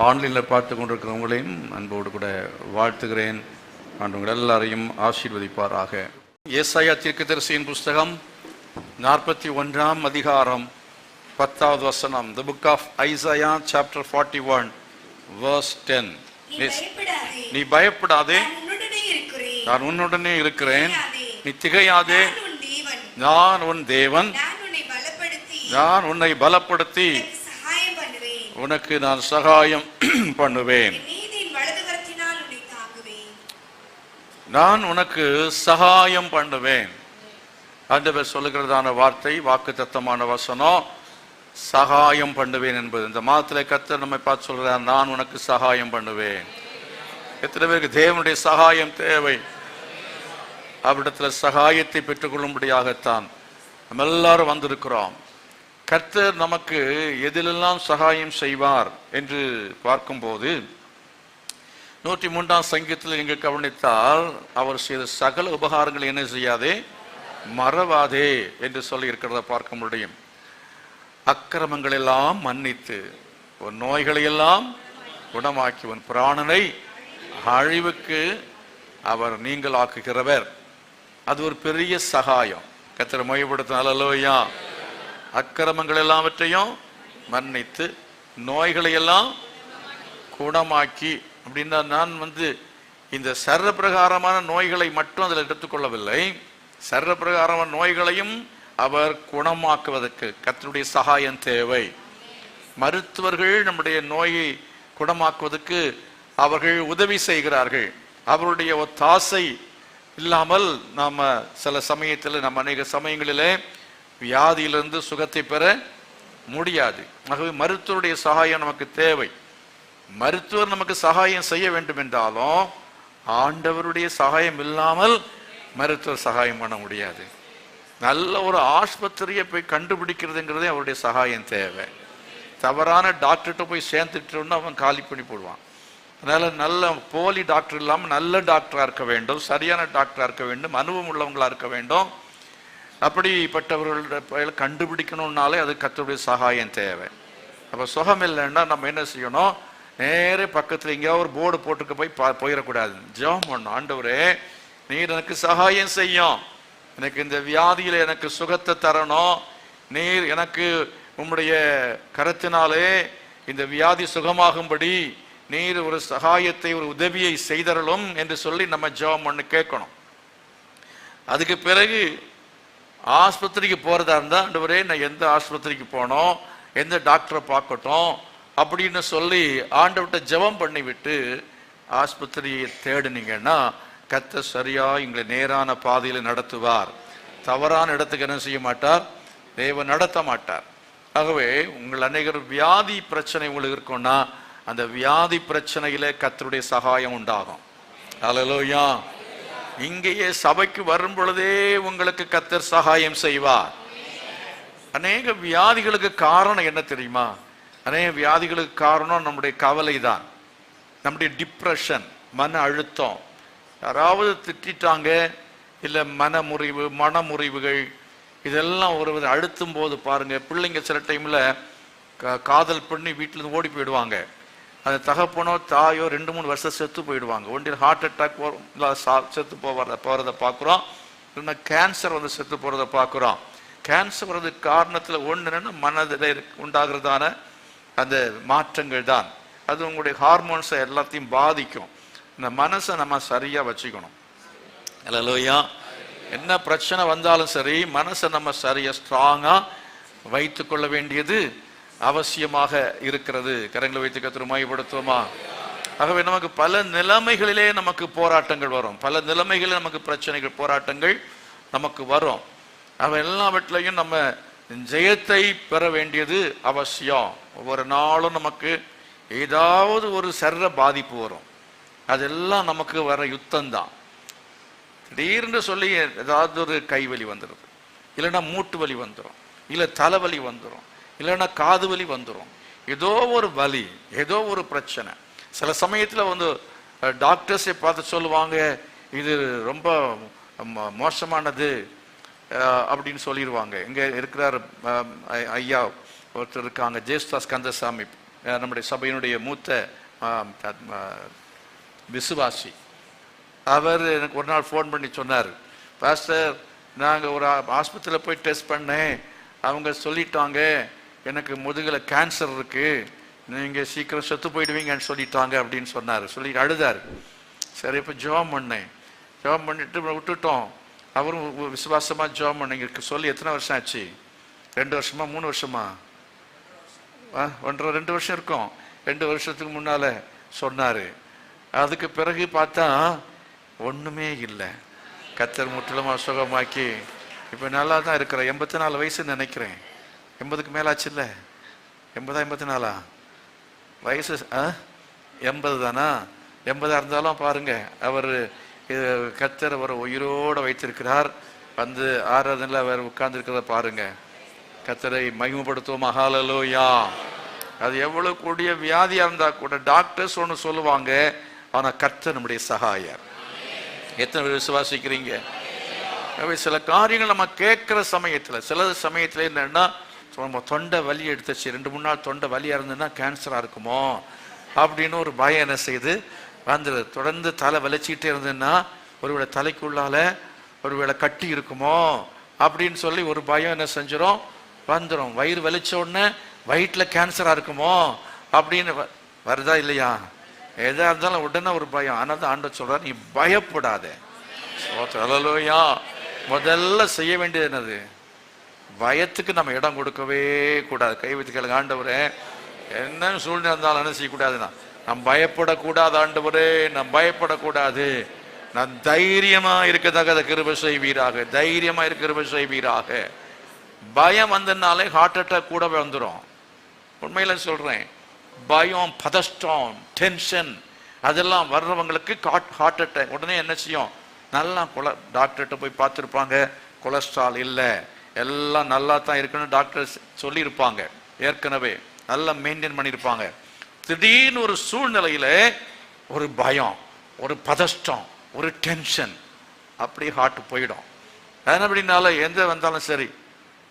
ஆன்லைனில் பார்த்து கொண்டிருக்கிறவங்களையும் அன்போடு கூட வாழ்த்துகிறேன். ஆண்டவர்கள் எல்லாரையும் ஆசீர்வதிப்பாராக. ஏசாயா தீர்க்கதரிசியின் புஸ்தகம் 41ஆம் அதிகாரம் 10வது வசனம். The book of Isaiah chapter 41 verse 10. நீ பயப்படாதே, நான் உன்னுடனே இருக்கிறேன். நீ திகையாதே, நான் உன் தேவன். நான் உன்னை பலப்படுத்தி உனக்கு நான் சகாயம் பண்ணுவேன். நான் உனக்கு சகாயம் பண்ணுவேன். ஆண்டவர் சொல்லுகிறதான வார்த்தை, வாக்குத்தத்தமான வசனம், சகாயம் பண்ணுவேன் என்பது. இந்த மாதத்துல கர்த்தர் நம்மை பார்த்து சொல்றார், நான் உனக்கு சகாயம் பண்ணுவேன். எத்தனை பேருக்கு தேவனுடைய சகாயம் தேவை? அவரிடத்துல சகாயத்தை பெற்றுக்கொள்ளும்படியாகத்தான் நம்ம எல்லாரும் வந்திருக்கிறோம். கர்த்தர் நமக்கு எதிலெல்லாம் சகாயம் செய்வார் என்று பார்க்கும்போது 103ஆம் சங்கீதத்தில் நீங்கள் கவனித்தால், அவர் செய்த சகல உபகாரங்களை என்ன செய்யாதே, மறவாதே என்று சொல்லி இருக்கிறத பார்க்க முடியும். அக்கிரமங்கள் எல்லாம் மன்னித்து உன் நோய்களை எல்லாம் குணமாக்கி உன் பிராணனை அழிவுக்கு அவர் நீங்கள் ஆக்குகிறவர். அது ஒரு பெரிய சகாயம். கர்த்தரை மையப்படுத்த அல்லேலூயா. அக்கிரமங்கள் எல்லாவற்றையும் மன்னித்து நோய்களை எல்லாம் குணமாக்கி. அப்படின்னா நான் இந்த சர்வ பிரகாரமான நோய்களை மட்டும் அதில் எடுத்துக்கொள்ளவில்லை. சர்வ பிரகாரமான நோய்களையும் அவர் குணமாக்குவதற்கு கர்த்தருடைய சகாயம் தேவை. மருத்துவர்கள் நம்முடைய நோயை குணமாக்குவதற்கு அவர்கள் உதவி செய்கிறார்கள். அவருடைய ஒத்தாசை இல்லாமல் நாம சில சமயத்தில், நம்ம அநேக சமயங்களிலே வியாதியிலிருந்து சுகத்தை பெற முடியாது. ஆகவே மருத்துவருடைய சகாயம் நமக்கு தேவை. மருத்துவர் நமக்கு சகாயம் செய்ய வேண்டும் என்றாலும் ஆண்டவருடைய சகாயம் இல்லாமல் மருத்துவர் சகாயம் பண்ண முடியாது. நல்ல ஒரு ஆஸ்பத்திரியை போய் கண்டுபிடிக்கிறதுங்கிறதே அவருடைய சகாயம் தேவை. தவறான டாக்டர்கிட்ட போய் சேர்ந்துட்டோம்னா அவன் காலி பண்ணி போடுவான். அதனால நல்ல போலி டாக்டர் இல்லாமல் நல்ல டாக்டரா இருக்க வேண்டும், சரியான டாக்டரா இருக்க வேண்டும், அனுபவம் உள்ளவங்களா இருக்க வேண்டும். அப்படிப்பட்டவர்கள் கண்டுபிடிக்கணும்னாலே அது கர்த்தருடைய சகாயம் தேவை. அப்போ சுகம் இல்லைன்னா நம்ம என்ன செய்யணும், நேரே பக்கத்தில் எங்கேயாவது ஒரு போர்டு போட்டுக்க போயிடக்கூடாது. ஜெபம் பண்ணணும், ஆண்டவரே நீர் எனக்கு சகாயம் செய்யும், எனக்கு இந்த வியாதியில எனக்கு சுகத்தை தரணும், நீர் எனக்கு உம்முடைய கரத்தினாலே இந்த வியாதி சுகமாகும்படி நீர் ஒரு சகாயத்தை, ஒரு உதவியை செய்தரலும் என்று சொல்லி நம்ம ஜெபம் பண்ணி கேட்கணும். அதுக்கு பிறகு ஆஸ்பத்திரிக்கு போறதா இருந்தா, ஆண்டவரே நான் எந்த ஆஸ்பத்திரிக்கு போனோம், எந்த டாக்டரை பார்க்கட்டும் அப்படின்னு சொல்லி ஆண்டவர்கிட்ட ஜெபம் பண்ணி விட்டு ஆஸ்பத்திரியை தேடுனீங்கன்னா கர்த்தர் சரியா எங்களை நேரான பாதையில் நடத்துவார். தவறான இடத்துக்கு என்ன செய்ய மாட்டார், தேவன் நடத்த மாட்டார். ஆகவே உங்கள் அநேகர் வியாதி பிரச்சனை உங்களுக்கு இருக்கும்னா அந்த வியாதி பிரச்சனையில கர்த்தருடைய சகாயம் உண்டாகும். அல்லேலூயா. இங்கேயே சபைக்கு வரும் பொழுதே உங்களுக்கு கர்த்தர் சகாயம் செய்வார். அநேக வியாதிகளுக்கு காரணம் என்ன தெரியுமா? அநேக வியாதிகளுக்கு காரணம் நம்முடைய கவலை தான், நம்முடைய டிப்ரெஷன், மன அழுத்தம். யாராவது திட்டாங்க, இல்லை மனமுறிவுகள், இதெல்லாம் ஒரு அழுத்தும் போது பாருங்க, பிள்ளைங்க சில டைம்ல காதல் பண்ணி வீட்டிலிருந்து ஓடி போயிடுவாங்க. அந்த தகப்பனோ தாயோ 2-3 வருஷம் செத்து போயிடுவாங்க. ஒன்றில் ஹார்ட் அட்டாக் செத்து போறதை பார்க்குறோம், இல்லைன்னா கேன்சர் செத்து போறதை பார்க்குறோம். கேன்சர் வர்றதுக்கு காரணத்தில் ஒன்று என்னன்னா மனதில் உண்டாகிறதான அந்த மாற்றங்கள் தான். அது உங்களுடைய ஹார்மோன்ஸை எல்லாத்தையும் பாதிக்கும். இந்த மனசை நம்ம சரியா வச்சுக்கணும். அல்லேலூயா. என்ன பிரச்சனை வந்தாலும் சரி, மனசை நம்ம சரியா ஸ்ட்ராங்கா வைத்து கொள்ள வேண்டியது அவசியமாக இருக்கிறது. கரங்களை வைத்து கர்த்தரை மகிமைப்படுத்துவோமா? ஆகவே நமக்கு பல நிலைமைகளிலே நமக்கு போராட்டங்கள் வரும், பல நிலைமைகளில் நமக்கு பிரச்சனைகள், போராட்டங்கள் நமக்கு வரும். அவ எல்லாவற்றிலையும் நம்ம ஜெயத்தை பெற வேண்டியது அவசியம். ஒவ்வொரு நாளும் நமக்கு ஏதாவது ஒரு சர்ற பாதிப்பு வரும். அதெல்லாம் நமக்கு வர யுத்தம்தான். திடீர்னு சொல்லி ஏதாவது ஒரு கைவலி வந்துடுது, இல்லைன்னா மூட்டு வலி வந்துடும், இல்லை தலைவலி வந்துடும், இல்லைன்னா காது வலி வந்துடும். ஏதோ ஒரு வலி, ஏதோ ஒரு பிரச்சனை. சில சமயத்தில் டாக்டர்ஸை பார்த்து சொல்லுவாங்க, இது ரொம்ப மோசமானது அப்படின்னு சொல்லிடுவாங்க. இங்கே இருக்கிறார் ஐயா ஒருத்தர் இருக்காங்க, ஜேசுதாஸ் கந்தசாமி நம்முடைய சபையினுடைய மூத்த விசுவாசி. அவர் எனக்கு ஒரு நாள் ஃபோன் பண்ணி சொன்னார், பாஸ்டர் நாங்கள் ஒரு ஆஸ்பத்திரியில் போய் டெஸ்ட் பண்ணேன், அவங்க சொல்லிட்டாங்க எனக்கு முதுகில் கேன்சர் இருக்குது, நீங்கள் சீக்கிரம் செத்து போயிடுவீங்கன்னு சொல்லிட்டாங்க அப்படின்னு சொன்னார். சொல்லிட்டு அழுதார். சரி, இப்போ ஜெபம் பண்ணேன். ஜெபம் பண்ணிட்டு விட்டுட்டோம். அவரும் விசுவாசமாக ஜெபம் பண்ணீங்க. சொல்லி எத்தனை வருஷம் ஆச்சு? 2 வருஷமா 3 வருஷமா? 2 வருஷம் இருக்கும். 2 வருஷத்துக்கு முன்னால் சொன்னார். அதுக்கு பிறகு பார்த்தா ஒன்றுமே இல்லை. கர்த்தர் முற்றிலுமா சுகமாக்கி இப்போ நல்லா தான் இருக்கிறேன். 84 வயசுன்னு நினைக்கிறேன். 80க்கு மேலாச்சு இல்லை? 80 84 வயசு? 80 தானா? 80 இருந்தாலும் பாருங்க, அவர் கர்த்தர் அவரை உயிரோடு வைத்திருக்கிறார். வந்து ஆராதனையில் அவர் உட்கார்ந்துருக்கிறத பாருங்க. கர்த்தரை மகிமைப்படுத்துவோம். ஹல்லேலூயா. அது எவ்வளவு கூடிய வியாதியா இருந்தா கூட டாக்டர்ஸ் ஒன்று சொல்லுவாங்க, ஆனா கர்த்தர் நம்முடைய சகாயர். எத்தனை பேர் விசுவாசிக்கிறீங்க? சில காரியங்கள் நம்ம கேட்கிற சமயத்துல, சில சமயத்துல என்னன்னா நம்ம தொண்டை வலி எடுத்துச்சு, 2-3 நாள் தொண்டை வலியா இருந்ததுன்னா கேன்சரா இருக்குமோ அப்படின்னு ஒரு பயம் என்ன செய்யுது வந்துடுது. தொடர்ந்து தலை வலிச்சுக்கிட்டே இருந்ததுன்னா ஒருவேளை தலைக்குள்ளால ஒருவேளை கட்டி இருக்குமோ அப்படின்னு சொல்லி ஒரு பயம் என்ன செஞ்சிடும் வந்துடும். வயிறு வலிச்ச உடனே வயிற்றுல கேன்சரா இருக்குமோ அப்படின்னு வருதா இல்லையா? எதா இருந்தாலும் உடனே ஒரு பயம். ஆனால் தான் ஆண்டவர் சொல்றார், நீ பயப்படாத. ஹல்லேலூயா. முதல்ல செய்ய வேண்டியது என்னது? பயத்துக்கு நம்ம இடம் கொடுக்கவே கூடாது. கை வைத்து கேளுங்க, ஆண்டவரே என்ன சூழ்நிலை இருந்தாலும் என்ன செய்யக்கூடாதுன்னா, நான் பயப்படக்கூடாது ஆண்டவரே, நான் பயப்படக்கூடாது, நான் தைரியமா இருக்கத்தக்க கிருபை செய்வீராக, தைரியமா இருக்க கிருபை செய்வீராக. பயம் வந்ததுனாலே ஹார்ட் அட்டாக் கூட வந்துடும். உண்மையில சொல்றேன், பயம், பதஷ்டம், டென்ஷன் அதெல்லாம் வர்றவங்களுக்கு ஹார்ட் அட்டாக் உடனே என்ன செய்யும்? நல்லா டாக்டர்கிட்ட போய் பார்த்துருப்பாங்க, கொலஸ்ட்ரால் இல்லை, எல்லாம் நல்லா தான் இருக்குன்னு டாக்டர் சொல்லியிருப்பாங்க, ஏற்கனவே நல்லா மெயின்டைன் பண்ணியிருப்பாங்க. திடீர்னு ஒரு சூழ்நிலையில ஒரு பயம், ஒரு பதஷ்டம், ஒரு டென்ஷன், அப்படி ஹார்ட் போயிடும். அப்படின்னால எந்த வந்தாலும் சரி,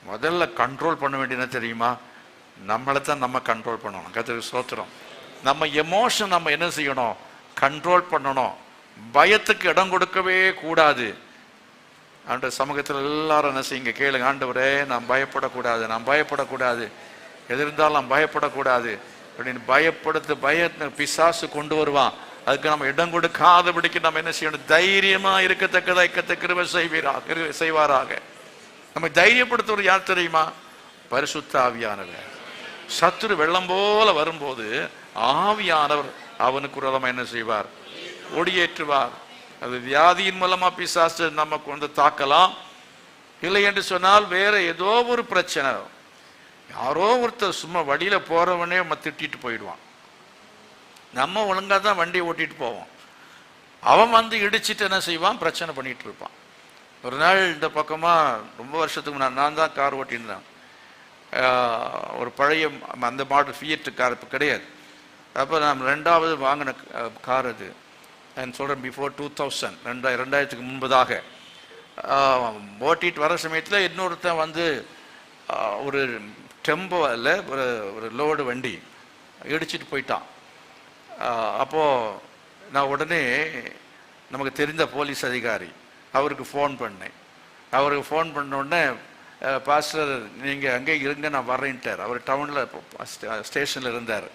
முதல்ல கண்ட்ரோல் பண்ண வேண்டியது தெரியுமா? நம்மளை தான் நம்ம கண்ட்ரோல் பண்ணணும். கர்த்தருக்கு ஸ்தோத்திரம். நம்ம எமோஷன் நம்ம என்ன செய்யணும்? கண்ட்ரோல் பண்ணணும். பயத்துக்கு இடம் கொடுக்கவே கூடாது. ஆண்டவர் சமூகத்தில் எல்லாரும் என்ன செய்யுங்க, கேளுங்க, ஆண்டவரே நான் பயப்படக்கூடாது, நான் பயப்படக்கூடாது, எது இருந்தாலும் நான் பயப்படக்கூடாது அப்படின்னு பயத்தை பிசாசு கொண்டு வருவான். அதுக்கு நம்ம இடம் கொடுக்காதபடிக்கு நம்ம என்ன செய்யணும்? தைரியமா இருக்கத்தக்கதா கிருபை செய்வாராக. நம்ம தைரியப்படுத்துவது யார் தெரியுமா? பரிசுத்த ஆவியானவர். சத்துரு வெள்ளம் போல வரும்போது ஆவியானவர் அவனுக்கு விரோதமா என்ன செய்வார்? ஒடியேற்றுவார். அது வியாதியின் மூலமா பிசாசு நமக்கு வந்து தாக்கலாம். இல்லை என்று சொன்னால் வேற ஏதோ ஒரு பிரச்சனை, யாரோ ஒருத்தர் சும்மா வழியில போறவனே நம்ம திட்டிட்டு போயிடுவான். நம்ம ஒழுங்கா தான் வண்டியை ஓட்டிட்டு போவோம், அவன் வந்து இடிச்சிட்டு என்ன செய்வான்? பிரச்சனை பண்ணிட்டு இருப்பான். ஒரு நாள் இந்த பக்கமா ரொம்ப வருஷத்துக்கு முன்னாடி நான் தான் கார் ஓட்டியிருந்தேன். ஒரு பழைய அந்த மாடல் ஃபியட் கார் இப்போ கிடையாது. அப்போ நான் 2வது வாங்கின கார் அது. நான் சொல்கிறேன் பிஃபோர் 2000, 2000க்கு முன்பதாக ஓட்டிட்டு வர சமயத்தில் இன்னொருத்தன் வந்து ஒரு டெம்போவில் ஒரு லோடு வண்டி இடிச்சிட்டு போயிட்டான். அப்போது நான் உடனே நமக்கு தெரிந்த போலீஸ் அதிகாரி அவருக்கு ஃபோன் பண்ணேன். அவருக்கு ஃபோன் பண்ண உடனே, பாஸ்டர் நீங்கள் அங்கே இருங்க நான் வர்றேன்ட்டார். அவர் டவுனில் ஸ்டேஷனில் இருந்தார்.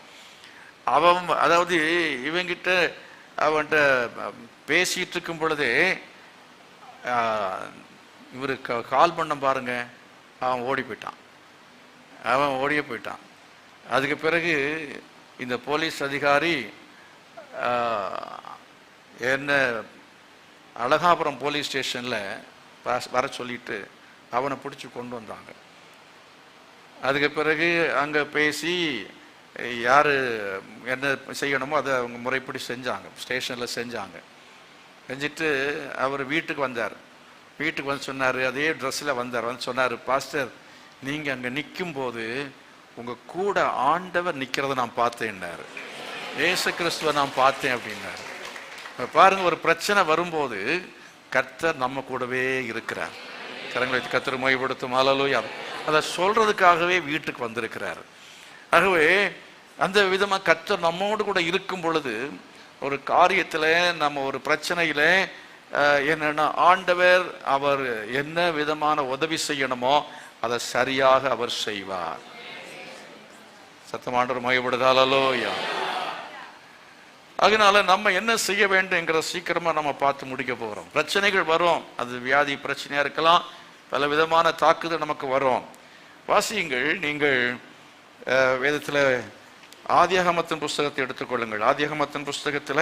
அதாவது இவங்கிட்ட அவன்கிட்ட பேசிகிட்டு இருக்கும் பொழுதே இவர் கால் பண்ண பாருங்க, அவன் ஓடி போயிட்டான். அதுக்கு பிறகு இந்த போலீஸ் அதிகாரி என்ன அழகாபுரம் போலீஸ் ஸ்டேஷனில் வர சொல்லிட்டு அவனை பிடிச்சி கொண்டு வந்தாங்க. அதுக்கு பிறகு அங்கே பேசி யார் என்ன செய்யணுமோ அதை அவங்க முறைப்படி செஞ்சாங்க, ஸ்டேஷனில் செஞ்சாங்க. செஞ்சுட்டு அவர் வீட்டுக்கு வந்தார். வீட்டுக்கு வந்து சொன்னார், அதே ட்ரெஸ்ஸில் வந்தார். வந்து சொன்னார், பாஸ்டர் நீங்கள் அங்கே நிற்கும்போது உங்கள் கூட ஆண்டவர் நிற்கிறத நான் பார்த்தேன்னாரு, இயேசு கிறிஸ்துவை நான் பார்த்தேன் அப்படின்னாரு. பாருங்க, ஒரு பிரச்சனை வரும்போது கர்த்தர் நம்ம கூடவே இருக்கிறார். கரங்களை கர்த்தர் மகிமைப்படுத்தும். ஹல்லேலூயா. அதை சொல்றதுக்காகவே வீட்டுக்கு வந்திருக்கிறார். ஆகவே அந்த விதமா கர்த்தர் நம்மோடு கூட இருக்கும் பொழுது ஒரு காரியத்துல, நம்ம ஒரு பிரச்சனையில என்னன்னா ஆண்டவர் அவர் என்ன விதமான உதவி செய்யணுமோ அதை சரியாக அவர் செய்வார். சத்தமாண்டவர் மகிமைப்படுதாலோயா. அதனால நம்ம என்ன செய்ய வேண்டும்ங்கிற சீக்கிரமா நம்ம பார்த்து முடிக்க போறோம். பிரச்சனைகள் வரும், அது வியாதி பிரச்சனையா இருக்கலாம், பல விதமான தாக்குதல் நமக்கு வரும். வாசியுங்கள், நீங்கள் வேதத்துல ஆதியாகமத்தின் புஸ்தகத்தை எடுத்துக்கொள்ளுங்கள். ஆதியாகமத்தின் புஸ்தகத்துல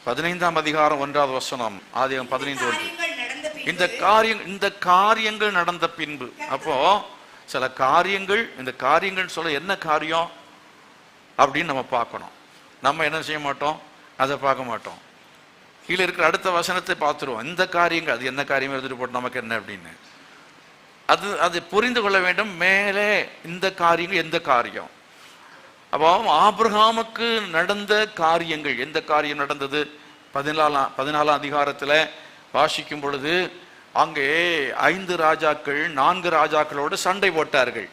15ஆம் அதிகாரம் 1வது வசனம். ஆதியாகமம் 15:1. இந்த காரியங்கள் நடந்த பின்பு. அப்போ சில காரியங்கள், இந்த காரியங்கள் சொல்ல என்ன காரியம் அப்படின்னு நம்ம பார்க்கணும். நம்ம என்ன செய்ய மாட்டோம், அதை பார்க்க மாட்டோம். கீழே இருக்கிற அடுத்த வசனத்தை பார்த்துருவோம். இந்த காரியங்கள், அது என்ன காரியம் எடுத்துட்டு போட்டு நமக்கு என்ன அப்படின்னு அது புரிந்து கொள்ள வேண்டும். மேலே இந்த காரியங்கள் எந்த காரியம். அப்போ ஆபிரகாமுக்கு நடந்த காரியங்கள், எந்த காரியம் நடந்தது? 14ஆம் அதிகாரத்துல வாசிக்கும் பொழுது அங்கே 5 ராஜாக்கள் 4 ராஜாக்களோடு சண்டை போட்டார்கள்.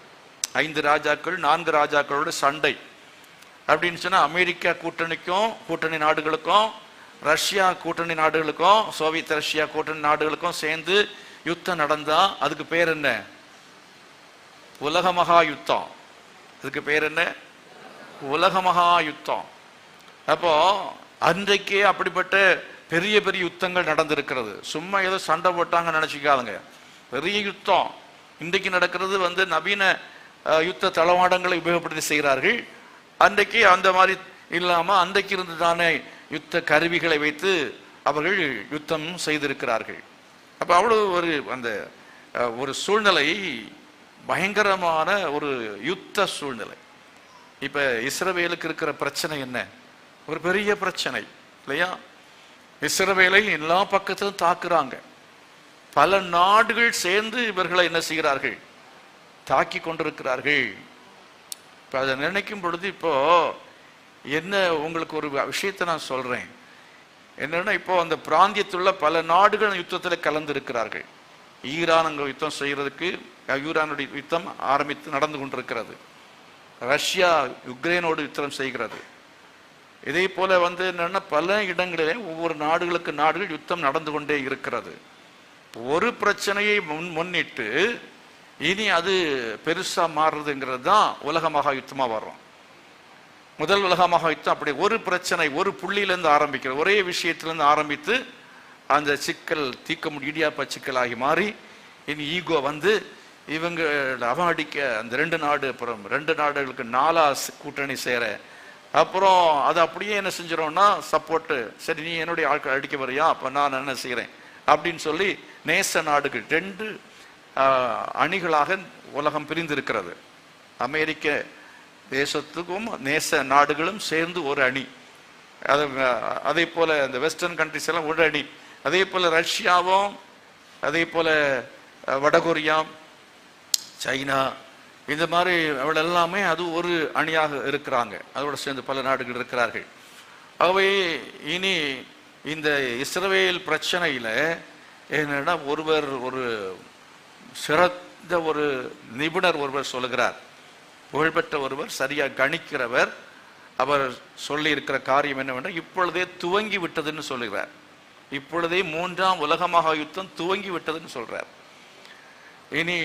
5 ராஜாக்கள் 4 ராஜாக்களோடு சண்டை அப்படின்னு சொன்னா, அமெரிக்கா கூட்டணிக்கும் கூட்டணி நாடுகளுக்கும், ரஷ்யா கூட்டணி நாடுகளுக்கும், சோவியத் ரஷ்யா கூட்டணி நாடுகளுக்கும் சேர்ந்து யுத்தம் நடந்தா அதுக்கு பேர் என்ன? உலக மகா யுத்தம். அதுக்கு பேர் என்ன? உலக மகா யுத்தம். அப்போ அன்றைக்கே அப்படிப்பட்ட பெரிய பெரிய யுத்தங்கள் நடந்திருக்கிறது. சும்மா ஏதோ சண்டை போட்டாங்க நினைச்சுக்காதுங்க, பெரிய யுத்தம். இன்றைக்கு நடக்கிறது நவீன யுத்த தளவாடங்களை உபயோகப்படுத்தி செய்கிறார்கள். அன்றைக்கு அந்த மாதிரி இல்லாம அன்றைக்கு இருந்து தானே யுத்த கருவிகளை வைத்து அவர்கள் யுத்தம் செய்திருக்கிறார்கள். அப்ப அவ்வளவு ஒரு சூழ்நிலை, பயங்கரமான ஒரு யுத்த சூழ்நிலை. இப்ப இஸ்ரவேலுக்கு இருக்கிற பிரச்சனை என்ன? ஒரு பெரிய பிரச்சனை இல்லையா? இஸ்ரவேலை எல்லா பக்கத்திலும் தாக்குறாங்க. பல நாடுகள் சேர்ந்து இவர்களை என்ன செய்கிறார்கள்? தாக்கி கொண்டிருக்கிறார்கள். இப்ப அதை நினைக்கும் பொழுது இப்போ என்ன, உங்களுக்கு ஒரு விஷயத்தை நான் சொல்றேன். என்னன்னா, இப்போ அந்த பிராந்தியத்துள்ள பல நாடுகள் யுத்தத்தில் கலந்து இருக்கிறார்கள். ஈரான் அங்க யுத்தம் செய்யறதுக்கு, ஈரானுடைய யுத்தம் ஆரம்பித்து நடந்து கொண்டிருக்கிறது. ரஷ்யா யுக்ரைனோடு யுத்தம் செய்கிறது. இதே போல என்னன்னா, பல இடங்களிலே ஒவ்வொரு நாடுகளுக்கு நாடுகள் யுத்தம் நடந்து கொண்டே இருக்கிறது. ஒரு பிரச்சனையை முன்னிட்டு இனி அது பெருசா மாறுறதுங்கிறது தான் உலக மகா யுத்தமா வரும். முதல் உலக மகா யுத்தம் அப்படி ஒரு பிரச்சனை, ஒரு புள்ளியிலிருந்து ஆரம்பிக்கிறது, ஒரே விஷயத்திலிருந்து ஆரம்பித்து அந்த சிக்கல் தீர்க்க முடிய இடியாப்ப சிக்கலாகி மாறி இனி ஈகோ இவங்க அவன் அடிக்க அந்த 2 நாடு, அப்புறம் 2 நாடுகளுக்கு 4 கூட்டணி சேர, அப்புறம் அது அப்படியே என்ன செஞ்சிடோம்னா சப்போர்ட்டு, சரி நீ என்னுடைய ஆட்கள் அடிக்க வரையா, அப்ப நான் என்ன செய்யறேன் அப்படின்னு சொல்லி நேச நாடுகள் 2 அணிகளாக உலகம் பிரிந்திருக்கிறது. அமெரிக்க தேசத்துக்கும் நேச நாடுகளும் சேர்ந்து ஒரு அணி. அதே போல இந்த வெஸ்டர்ன் கண்ட்ரிஸ் எல்லாம் ஒரு அணி. அதே போல ரஷ்யாவும், அதே போல வடகொரியா, சைனா, இந்த மாதிரி அவள் எல்லாமே அது ஒரு அணியாக இருக்கிறாங்க. அதோட சேர்ந்து பல நாடுகள் இருக்கிறார்கள். ஆகவே இனி இந்த இஸ்ரவேல் பிரச்சனையில என்னன்னா, ஒரு சிறந்த ஒரு நிபுணர் ஒருவர் சொல்லுகிறார், புகழ்பெற்ற ஒருவர், சரியா கணிக்கிறவர். அவர் சொல்லி இருக்கிற காரியம் என்னவென்றால், இப்பொழுதே துவங்கி விட்டதுன்னு சொல்லுகிறார். இப்பொழுதே 3ஆம் உலக மகா யுத்தம் துவங்கி விட்டதுன்னு சொல்றார். இனி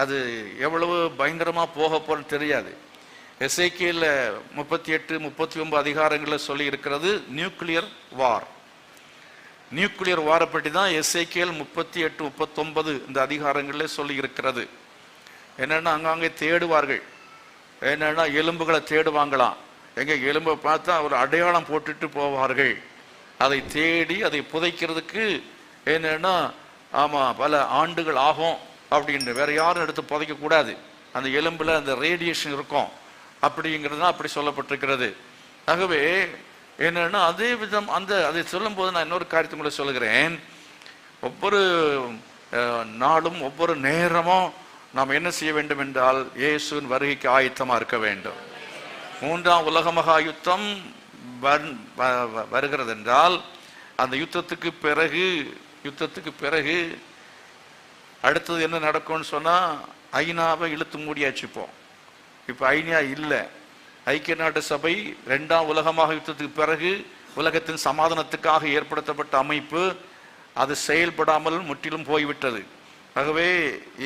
அது எவ்வளவு பயங்கரமா போக போறது தெரியாது. எசேக்கியேல் 38, 39 அதிகாரங்களில் சொல்லி இருக்கிறது நியூக்ளியர் வார். நியூக்ளியர் வாரை பற்றி தான் எசேக்கியேல் 38, 39 இந்த அதிகாரங்களில் சொல்லி இருக்கிறது. என்னன்னா, அங்கங்கே தேடுவார்கள். என்னன்னா, எலும்புகளை தேடுவாங்களாம். எங்க எலும்பை பார்த்தா ஒரு அடையாளம் போட்டுட்டு போவார்கள். அதை தேடி அதை புதைக்கிறதுக்கு என்னன்னா, ஆமா பல ஆண்டுகள் ஆகும் அப்படின்னு, வேற யாரும் எடுத்து புதைக்க கூடாது. அந்த எலும்புல அந்த ரேடியேஷன் இருக்கும் அப்படிங்கிறது தான் அப்படி சொல்லப்பட்டிருக்கிறது. ஆகவே என்னன்னா, அதே விதம் அதை சொல்லும் போது நான் இன்னொரு காரியத்தை கூட சொல்லுகிறேன். ஒவ்வொரு நாளும் ஒவ்வொரு நேரமும் நாம் என்ன செய்ய வேண்டும் என்றால், இயேசுவின் வருகைக்கு ஆயத்தமா இருக்க வேண்டும். 3ஆம் உலக மகா யுத்தம் வருகிறது என்றால், அந்த யுத்தத்துக்கு பிறகு அடுத்தது என்ன நடக்கும்னு சொன்னா, ஐநாவை இழுத்து மூடியாச்சுப்போம். இப்போ ஐனியா இல்லை. ஐக்கிய நாட்டு சபை 2ஆம் உலக யுத்தத்துக்கு பிறகு உலகத்தின் சமாதானத்துக்காக ஏற்படுத்தப்பட்ட அமைப்பு, அது செயல்படாமல் முற்றிலும் போய்விட்டது. ஆகவே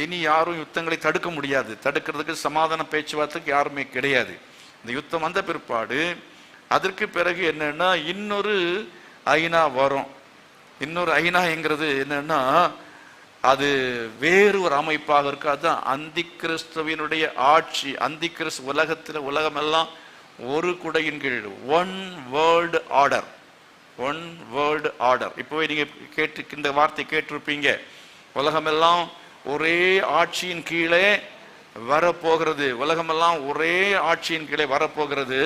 இனி யாரும் யுத்தங்களை தடுக்க முடியாது. தடுக்கிறதுக்கு சமாதான பேச்சுவார்த்தைக்கு யாருமே கிடையாது. இந்த யுத்தம் வந்த பிற்பாடு அதற்கு பிறகு என்னன்னா இன்னொரு ஐநா வரும். இன்னொரு ஐநாங்கிறது என்னன்னா அது வேறு ஒரு அமைப்பாக இருக்கு. அதுதான் அந்தி கிறிஸ்துவினுடைய ஆட்சி. அந்தி கிறிஸ்து உலகத்தில் உலகமெல்லாம் ஒரு குடையின் கீழ், one world order, one world order. இப்போவே நீங்க இந்த வார்த்தை கேட்டிருப்பீங்க. உலகமெல்லாம் ஒரே ஆட்சியின் கீழே வரப்போகிறது. உலகமெல்லாம் ஒரே ஆட்சியின் கீழே வரப்போகிறது.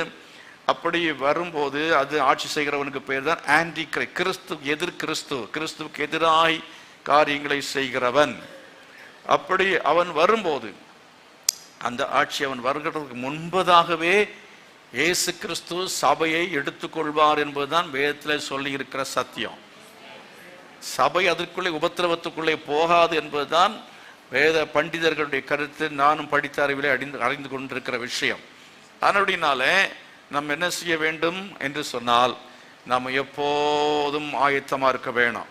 அப்படி வரும்போது அது ஆட்சி செய்கிறவனுக்கு பேர் தான் ஆன்டி கிறிஸ்து, எதிர் கிறிஸ்து, கிறிஸ்துவுக்கு எதிராய் காரியங்களை செய்கிறவன். அப்படி அவன் வரும்போது அந்த ஆட்சி அவன் வருகிறதுக்கு முன்பதாகவே இயேசு கிறிஸ்து சபையை எடுத்துக்கொள்வார் என்பதுதான் வேதத்தில் சொல்லி இருக்கிற சத்தியம். சபை அதற்குள்ளே உபத்திரவத்துக்குள்ளே போகாது என்பதுதான் வேத பண்டிதர்களுடைய கருத்து. நானும் படித்த அறிவிலே அறிந்து கொண்டிருக்கிற விஷயம். அதனால நம்ம என்ன செய்ய வேண்டும் என்று சொன்னால், நம்ம எப்போதும் ஆயத்தமா இருக்க வேணும்.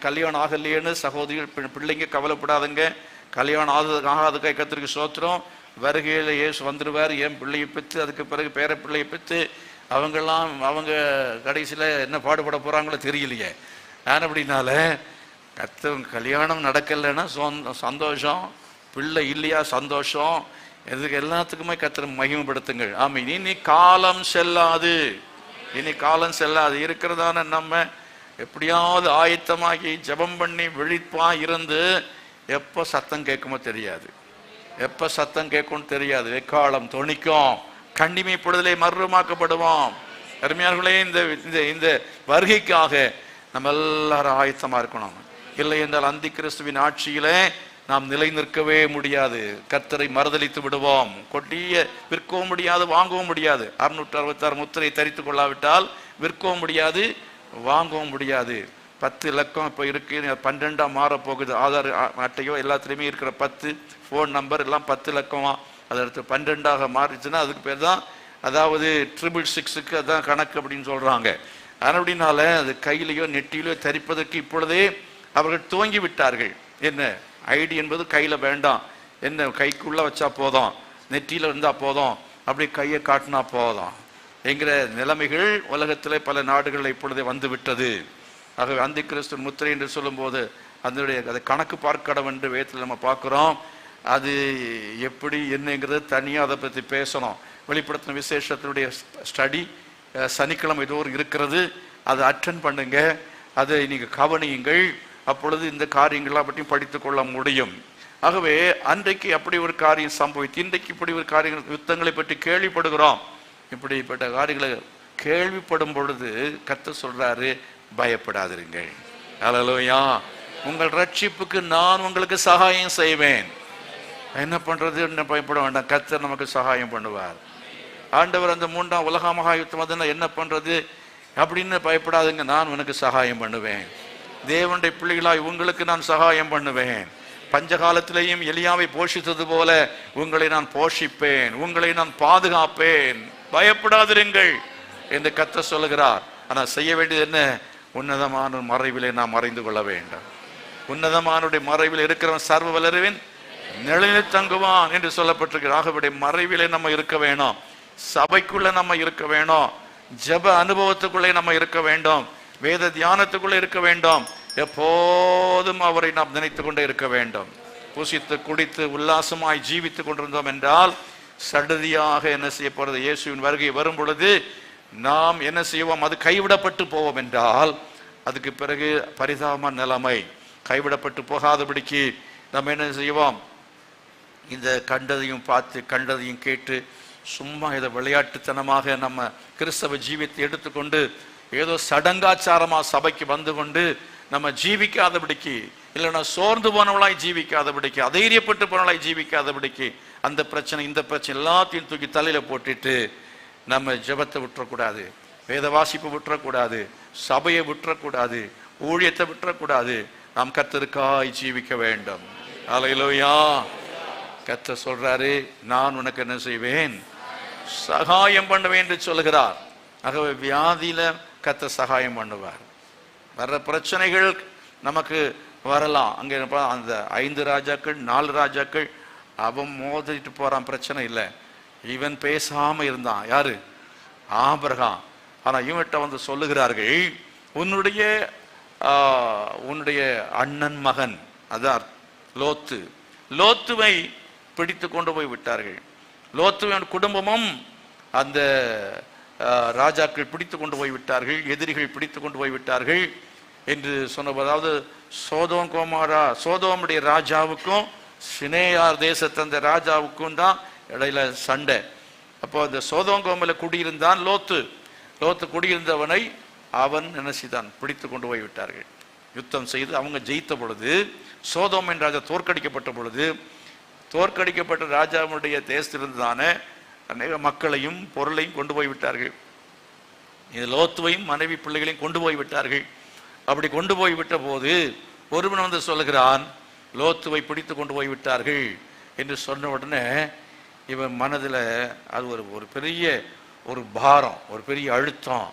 கல்யாணம் ஆகலையேன்னு சகோதரிகள் பிள்ளைங்க கவலைப்படாதுங்க. கல்யாணம் ஆகாதுக்கா கர்த்தருக்கு ஸ்தோத்திரம். வருகையில் இயேசு வந்துடுவார். என் பிள்ளையை பெற்று அதுக்கு பிறகு பேர பிள்ளையை பெற்று அவங்க கடைசியில் என்ன பாடுபட போறாங்களோ தெரியலையே. நான் அப்படின்னால கல்யாணம் நடக்கலைன்னா சந்தோஷம், பிள்ளை இல்லையா சந்தோஷம், இதுக்கு எல்லாத்துக்குமே கர்த்தரை மகிமைப்படுத்துங்கள். ஆமாம். இனி காலம் செல்லாது, இனி காலம் செல்லாது. இருக்கிறதான நம்ம எப்படியாவது ஆயத்தமாகி ஜெபம் பண்ணி விழிப்பா இருந்து எப்போ சத்தம் கேட்குமோ தெரியாது, எப்போ சத்தம் கேட்கும் தெரியாது. எக்காலம் தொனிக்கும், கண்ணிமைப்படுதலை மர்வமாக்கப்படுவோம். அருமையார்களே, இந்த வருகைக்காக நம்ம எல்லாரும் ஆயத்தமா இருக்கணும். இல்லை என்றால் அந்தி கிறிஸ்துவின் ஆட்சியிலே நாம் நிலை நிற்கவே முடியாது. கர்த்தரை மறுதலித்து விடுவோம். கொட்டிய விற்கவும் முடியாது, வாங்கவும் முடியாது. 666 முத்திரை தரித்து கொள்ளாவிட்டால் விற்கவும் முடியாது, வாங்கவும் முடியாது. 10 இலக்கம் இப்போ இருக்கு, 12ஆ மாறப்போகுது. ஆதார் அட்டையோ எல்லாத்துலேயுமே இருக்கிற 10 ஃபோன் நம்பர் எல்லாம் 10 இலக்கமா, அதை அடுத்து 12ஆக மாறிச்சுன்னா அதுக்கு பேர் தான், அதாவது 666க்கு அதான் கணக்கு அப்படின்னு சொல்றாங்க. அப்படின்னால அது கையிலையோ நெட்டிலையோ தரிப்பதற்கு இப்பொழுதே அவர்கள் துவங்கி விட்டார்கள். என்ன ஐடி என்பது கையில வேண்டாம், என்ன கைக்குள்ள வச்சா போதும், நெற்றியில இருந்தா போதும், அப்படி கையை காட்டினா போதும் என்கிற நிலைமைகள் உலகத்திலே பல நாடுகளில் இப்பொழுதே வந்து விட்டது. ஆகவே அந்தி கிறிஸ்து முத்திரை என்று சொல்லும் போது அதனுடைய அதை கணக்கு பார்க்கடம் என்று வேதத்தில் நம்ம பார்க்கிறோம். அது எப்படி என்னங்கிறது தனியாக அதை பற்றி பேசணும். வெளிப்படுத்தின விசேஷத்தினுடைய ஸ்டடி சனிக்கிழமை தோறும் இருக்கிறது. அதை அட்டென்ட் பண்ணுங்க, அதை நீங்க கவனியுங்கள். அப்பொழுது இந்த காரியங்களாக பற்றி படித்துக் கொள்ள முடியும். ஆகவே அன்றைக்கு அப்படி ஒரு காரியம் சம்பவித்து, இன்றைக்கு இப்படி ஒரு காரியங்கள் யுத்தங்களை பற்றி கேள்விப்படுகிறோம். இப்படிப்பட்ட காரியங்களை கேள்விப்படும் பொழுது கர்த்தர் சொல்றாரு, பயப்படாதிருங்கள். அல்லேலூயா. உங்கள் ரட்சிப்புக்கு நான் உங்களுக்கு சகாயம் செய்வேன். என்ன பண்றது, என்ன பயப்பட வேண்டாம், கர்த்தர் நமக்கு சகாயம் பண்ணுவார். ஆண்டவர் அந்த 3ஆம் உலக மகா யுத்தம் என்ன பண்றது அப்படின்னு பயப்படாதுங்க, நான் உனக்கு சகாயம் பண்ணுவேன். தேவனுடைய பிள்ளைகளாய் உங்களுக்கு நான் சகாயம் பண்ணுவேன். பஞ்சகாலத்திலேயும் எலியாவை போஷித்தது போல உங்களை நான் போஷிப்பேன், உங்களை நான் பாதுகாப்பேன், பயப்படாதிருங்கள் என்று கர்த்தர் சொல்லுகிறார். ஆனால் செய்ய வேண்டியது என்ன? உன்னதமான மறைவிலே நாம் மறைந்து கொள்ள வேண்டும். உன்னதமானுடைய மறைவில் இருக்கிறவன் சர்வ வல்லவரின் நிழலில் தங்குவான் என்று சொல்லப்பட்டிருக்கிறார். ஆகவே மறைவிலே நம்ம இருக்க வேணும், சபைக்குள்ள நம்ம இருக்க வேணும், ஜெப அனுபவத்துக்குள்ளே நம்ம இருக்க வேண்டும், வேத தியானத்துக்குள்ளே இருக்க வேண்டும். எப்போதும் அவரை நாம் நினைத்து கொண்டே இருக்க வேண்டும். புசித்து குடித்து உல்லாசமாய் ஜீவித்து கொண்டிருந்தோம் என்றால் சடுதியாக என்ன செய்ய போறது? இயேசுவின் வருகை வரும் பொழுது நாம் என்ன செய்வோம்? அது கைவிடப்பட்டு போவோம் என்றால் அதுக்கு பிறகு பரிதாபமான நிலைமை. கைவிடப்பட்டு போகாதபடிக்கு நம்ம என்ன செய்வோம்? இந்த கண்டதையும் பார்த்து கண்டதையும் கேட்டு சும்மா இதை விளையாட்டுத்தனமாக நம்ம கிறிஸ்தவ ஜீவித்தை எடுத்துக்கொண்டு ஏதோ சடங்காச்சாரமா சபைக்கு வந்து கொண்டு நம்ம ஜீவிக்காதபடிக்கு, இல்லைன்னா சோர்ந்து போனவளாய் ஜீவிக்காதபடிக்கு, அதைரியப்பட்டு போனவளாய் ஜீவிக்காதபடிக்கு, அந்த பிரச்சனை இந்த பிரச்சனை எல்லாத்தையும் தூக்கி தலையில போட்டுட்டு நம்ம ஜெபத்தை விட்டுறக்கூடாது, வேத வாசிப்பு விட்டுறக்கூடாது, சபையை விட்டுறக்கூடாது, ஊழியத்தை விட்டுறக்கூடாது. நாம் கர்த்தருக்காய் ஜீவிக்க வேண்டும். அல்லேலூயா. கர்த்தர் சொல்றாரு, நான் உனக்கு என்ன செய்வேன், சகாயம் பண்ணுவேன் என்று சொல்கிறார். ஆகவே வியாதியில கர்த்தர் சகாயம் பண்ணுவார். வர்ற பிரச்சனைகள் நமக்கு வரலாம். அங்கே அந்த 5 ராஜாக்கள் 4 ராஜாக்கள் அவன் மோதிட்டு போறான், பிரச்சனை இல்லை. இவன் பேசாம இருந்தான், யாரு, ஆபிரகாம். ஆனா இவன்கிட்ட வந்து சொல்லுகிறார்கள், உன்னுடைய அண்ணன் மகன் அதான் லோத்துவை பிடித்து கொண்டு போய் விட்டார்கள். லோத்துவின் குடும்பமும் அந்த ராஜாக்கள் பிடித்து கொண்டு போய் விட்டார்கள், எதிரிகள் பிடித்து கொண்டு போய் விட்டார்கள் என்று சொன்ன. அதாவது சோதோமுடைய ராஜாவுக்கும் சினேயார் தேசத்து அந்த ராஜாவுக்கும் தான் இடையில சண்டை. அப்போ அந்த சோதோங்கோமில் குடியிருந்தான் லோத்து குடியிருந்தவனை அவன் என்ன செய்தான், பிடித்து கொண்டு போய் விட்டார்கள். யுத்தம் செய்து அவங்க ஜெயித்த பொழுது, சோதோமின் ராஜா தோற்கடிக்கப்பட்ட பொழுது, தோற்கடிக்கப்பட்ட ராஜாவுடைய தேசத்திலிருந்தான அநேக மக்களையும் பொருளையும் கொண்டு போய் விட்டார்கள். இது லோத்துவையும் மனைவி பிள்ளைகளையும் கொண்டு போய் விட்டார்கள். அப்படி கொண்டு போய் விட்ட போது ஒருவன் வந்து சொல்லுகிறான், லோத்துவை பிடித்து கொண்டு போய் விட்டார்கள் என்று சொன்ன உடனே இவன் மனதில் அது ஒரு பெரிய ஒரு பாரம், ஒரு பெரிய அழுத்தம்.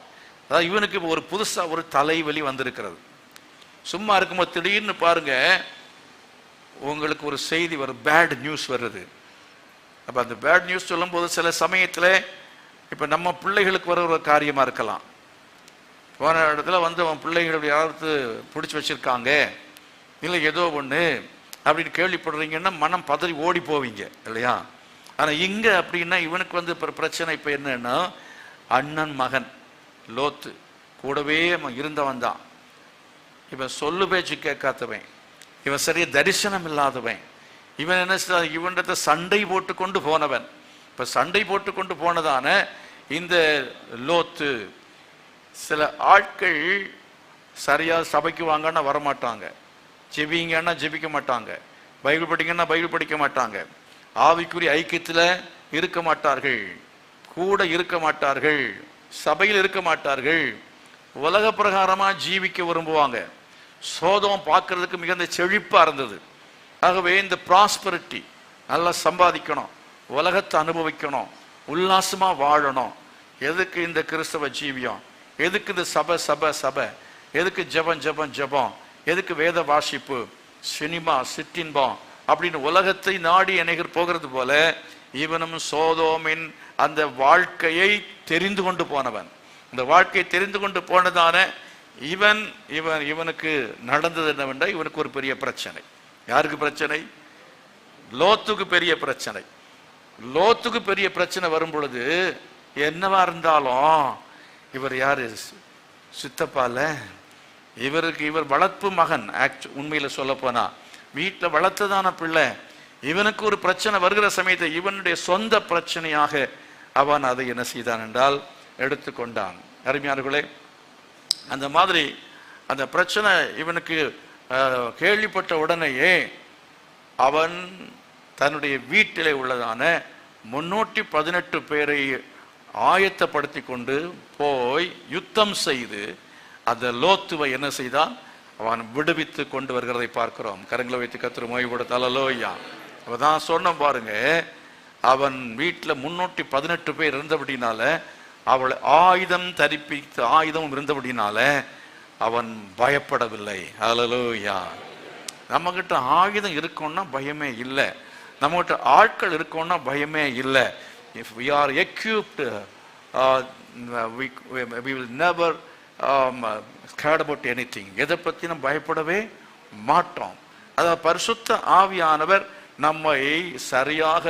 அதாவது இவனுக்கு ஒரு புதுசா ஒரு தலைவலி வந்திருக்கிறது. சும்மா இருக்கும்போது திடீர்னு பாருங்க, உங்களுக்கு ஒரு செய்தி, ஒரு பேட் நியூஸ் வருது. அப்ப அந்த பேட் நியூஸ் சொல்லும் போது சில சமயத்துல இப்ப நம்ம பிள்ளைகளுக்கு வர ஒரு காரியமா இருக்கலாம். போன இடத்துல வந்து அவன் பிள்ளைகள் யாராவது பிடிச்சி வச்சிருக்காங்க, இல்லை ஏதோ ஒண்ணு அப்படின்னு கேள்விப்படுறீங்கன்னா மனம் பதறி ஓடி போவீங்க இல்லையா? ஆனா இங்க அப்படின்னா இவனுக்கு வந்து பிரச்சனை இப்ப என்னன்னா, அண்ணன் மகன் லோத்து கூடவே இருந்தவன் தான். இவன் சொல்லு பேச்சு கேட்காதவன், இவன் சரியா தரிசனம் இல்லாதவன், இவன் என்ன இவன்கிட்ட சண்டை போட்டு கொண்டு போனவன். இப்ப சண்டை போட்டு கொண்டு போனதான இந்த லோத்து, சில ஆட்கள் சரியா சபைக்கு வாங்கன்னா வரமாட்டாங்க, ஜெபிங்கன்னா ஜெபிக்க மாட்டாங்க, பைபிள் படிங்கன்னா பைபிள் படிக்க மாட்டாங்க, ஆவிக்குரிய ஐக்கியத்தில் இருக்க மாட்டார்கள், கூட இருக்க மாட்டார்கள், சபையில் இருக்க மாட்டார்கள், உலக பிரகாரமா ஜீவிக்க விரும்புவாங்க. சோதம் பார்க்கறதுக்கு மிகுந்த செழிப்பா இருந்தது. ஆகவே இந்த ப்ராஸ்பரிட்டி, நல்லா சம்பாதிக்கணும், உலகத்தை அனுபவிக்கணும், உல்லாசமா வாழணும். எதுக்கு இந்த கிறிஸ்தவ ஜீவியம், எதுக்கு இந்த சபை, எதுக்கு ஜபம், எதுக்கு வேத வாசிப்பு, சினிமா, சிற்றின்பம் அப்படின்னு உலகத்தை நாடி அநேகர் போகிறது போல இவனும் சோதோமின் அந்த வாழ்க்கையை தெரிந்து கொண்டு போனவன். இந்த வாழ்க்கையை தெரிந்து கொண்டு போனதான இவனுக்கு நடந்தது என்னவென்றால், இவனுக்கு ஒரு பெரிய பிரச்சனை. யாருக்கு பிரச்சனை? லோத்துக்கு பெரிய பிரச்சனை. லோத்துக்கு பெரிய பிரச்சனை வரும் பொழுது என்னவா இருந்தாலும், இவர் யாரு, சித்தப்பால, இவர் வளர்ப்பு மகன். உண்மையில சொல்ல போனா வீட்டில் வளர்த்ததான பிள்ளை. இவனுக்கு ஒரு பிரச்சனை வருகிற சமயத்தை இவனுடைய சொந்த பிரச்சனையாக அவன் அதை என்ன செய்தான் என்றால் எடுத்துக்கொண்டான். அருமையானவர்களே, அந்த மாதிரி அந்த பிரச்சனை இவனுக்கு கேள்விப்பட்ட உடனேயே அவன் தன்னுடைய வீட்டிலே உள்ளதான 318 பேரை ஆயத்தப்படுத்தி கொண்டு போய் யுத்தம் செய்து அந்த லோத்துவை என்ன செய்தான், அவன் விடுவித்து கொண்டு வருகிறதை பார்க்கிறோம். கரங்களை வைத்து கர்த்தர் மகிமைப்படுத்த அல்லேலூயா. அவதான் சொன்ன பாருங்க, அவன் வீட்டில் 318 பேர் இருந்தபடினால, அவளை ஆயுதம் தரிப்பித்து ஆயுதம் இருந்தபடினால அவன் பயப்படவில்லை. அல்லேலூயா. நம்ம கிட்ட ஆயுதம் இருக்கோம்னா பயமே இல்லை, நம்ம கிட்ட ஆட்கள் இருக்கோம்னா பயமே இல்லை. If we are equipped, we will never scared about anything. எதை பத்தி நம்ம பயப்படவே மாட்டோம். அதாவது பரிசுத்த ஆவியானவர் நம்மை சரியாக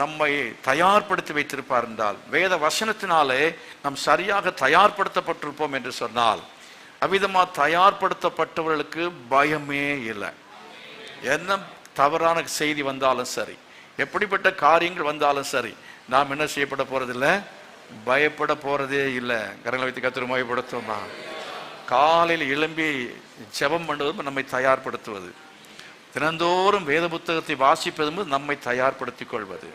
நம்மை தயார்படுத்தி வைத்திருப்பார் என்றால், வேத வசனத்தினாலே நாம் சரியாக தயார்படுத்தப்பட்டிருப்போம் என்று சொன்னால், அவ்விதமா தயார்படுத்தப்பட்டவர்களுக்கு பயமே இல்லை. என்ன தவறான செய்தி வந்தாலும் சரி, எப்படிப்பட்ட காரியங்கள் வந்தாலும் சரி, நாம் என்ன செய்யப்பட போறதில்லை, பயப்பட போறதே இல்லை. கரங்களை வைத்து கர்த்தரை மகிமைப்படுத்துவோமா. காலையில் எழும்பி ஜெபம் பண்ணுவது நம்மை தயார்படுத்துவது, தினந்தோறும் வேத புத்தகத்தை வாசிப்பது நம்மை தயார்படுத்திக் கொள்வது,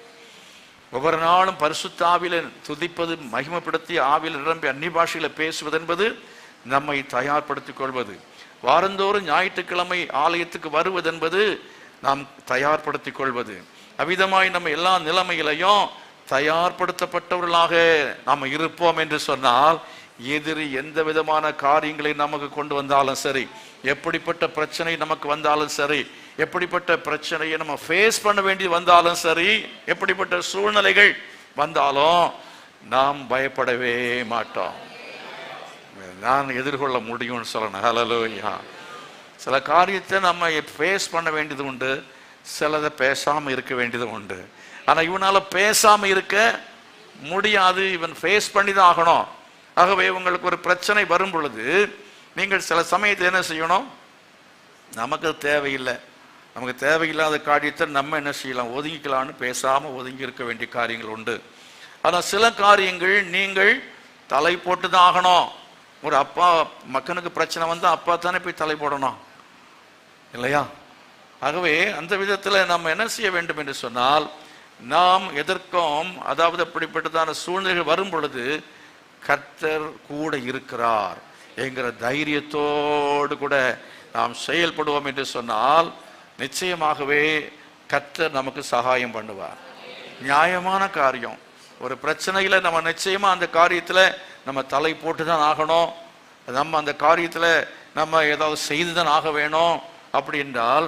ஒவ்வொரு நாளும் பரிசுத்த ஆவியில துதிப்பது, மகிமைப்படுத்தி ஆவியில் நிரம்பி அந்நிய பாஷையில பேசுவது என்பது நம்மை தயார்படுத்திக் கொள்வது, வாரந்தோறும் ஞாயிற்றுக்கிழமை ஆலயத்துக்கு வருவது என்பது நாம் தயார்படுத்திக் கொள்வது, அவ்விதமாய் நம்ம எல்லா நிலைமையிலையும் தயார்படுத்தப்பட்டவர்களாக நாம் இருப்போம் என்று சொன்னால், எதிரி எந்த விதமான காரியங்களை நமக்கு கொண்டு வந்தாலும் சரி, எப்படிப்பட்ட பிரச்சனை நமக்கு வந்தாலும் சரி, எப்படிப்பட்ட பிரச்சனையை நம்ம ஃபேஸ் பண்ண வேண்டி வந்தாலும் சரி, எப்படிப்பட்ட சூழ்நிலைகள் வந்தாலும் நாம் பயப்படவே மாட்டோம். நான் எதிர்கொள்ள முடியும்னு சொல்லணும். ஹல்லேலூயா. சில காரியத்தை நம்ம ஃபேஸ் பண்ண வேண்டியது உண்டு, சிலதை பேசாமல் இருக்க வேண்டியது உண்டு. ஆனால் இவனால பேசாமல் இருக்க முடியாது, இவன் ஃபேஸ் பண்ணி தான் ஆகணும். ஆகவே உங்களுக்கு ஒரு பிரச்சனை வரும் பொழுது நீங்கள் சில சமயத்தில் என்ன செய்யணும்? நமக்கு தேவையில்லை, நமக்கு தேவையில்லாத காரியத்தை நம்ம என்ன செய்யலாம்? ஒதுங்கிக்கலான்னு பேசாமல் ஒதுங்கி இருக்க வேண்டிய காரியங்கள் உண்டு. ஆனால் சில காரியங்கள் நீங்கள் தலை போட்டு தான் ஆகணும். ஒரு அப்பா மக்களுக்கு பிரச்சனை வந்தால் அப்பா தானே போய் தலை போடணும் இல்லையா? ஆகவே அந்த விதத்தில் நம்ம என்ன செய்ய வேண்டும் என்று சொன்னால், நாம் எதற்கும், அதாவது அப்படிப்பட்டதான சூழ்நிலைகள் வரும் பொழுது கர்த்தர் கூட இருக்கிறார் என்கிற தைரியத்தோடு கூட நாம் செயல்படுவோம் என்று சொன்னால், நிச்சயமாகவே கர்த்தர் நமக்கு சகாயம் பண்ணுவார். நியாயமான காரியம், ஒரு பிரச்சனையில் நம்ம நிச்சயமா அந்த காரியத்தில் நம்ம தலை போட்டு தான் ஆகணும், நம்ம அந்த காரியத்தில் நம்ம ஏதாவது செய்து தான் ஆக வேணும். அப்படி என்றால்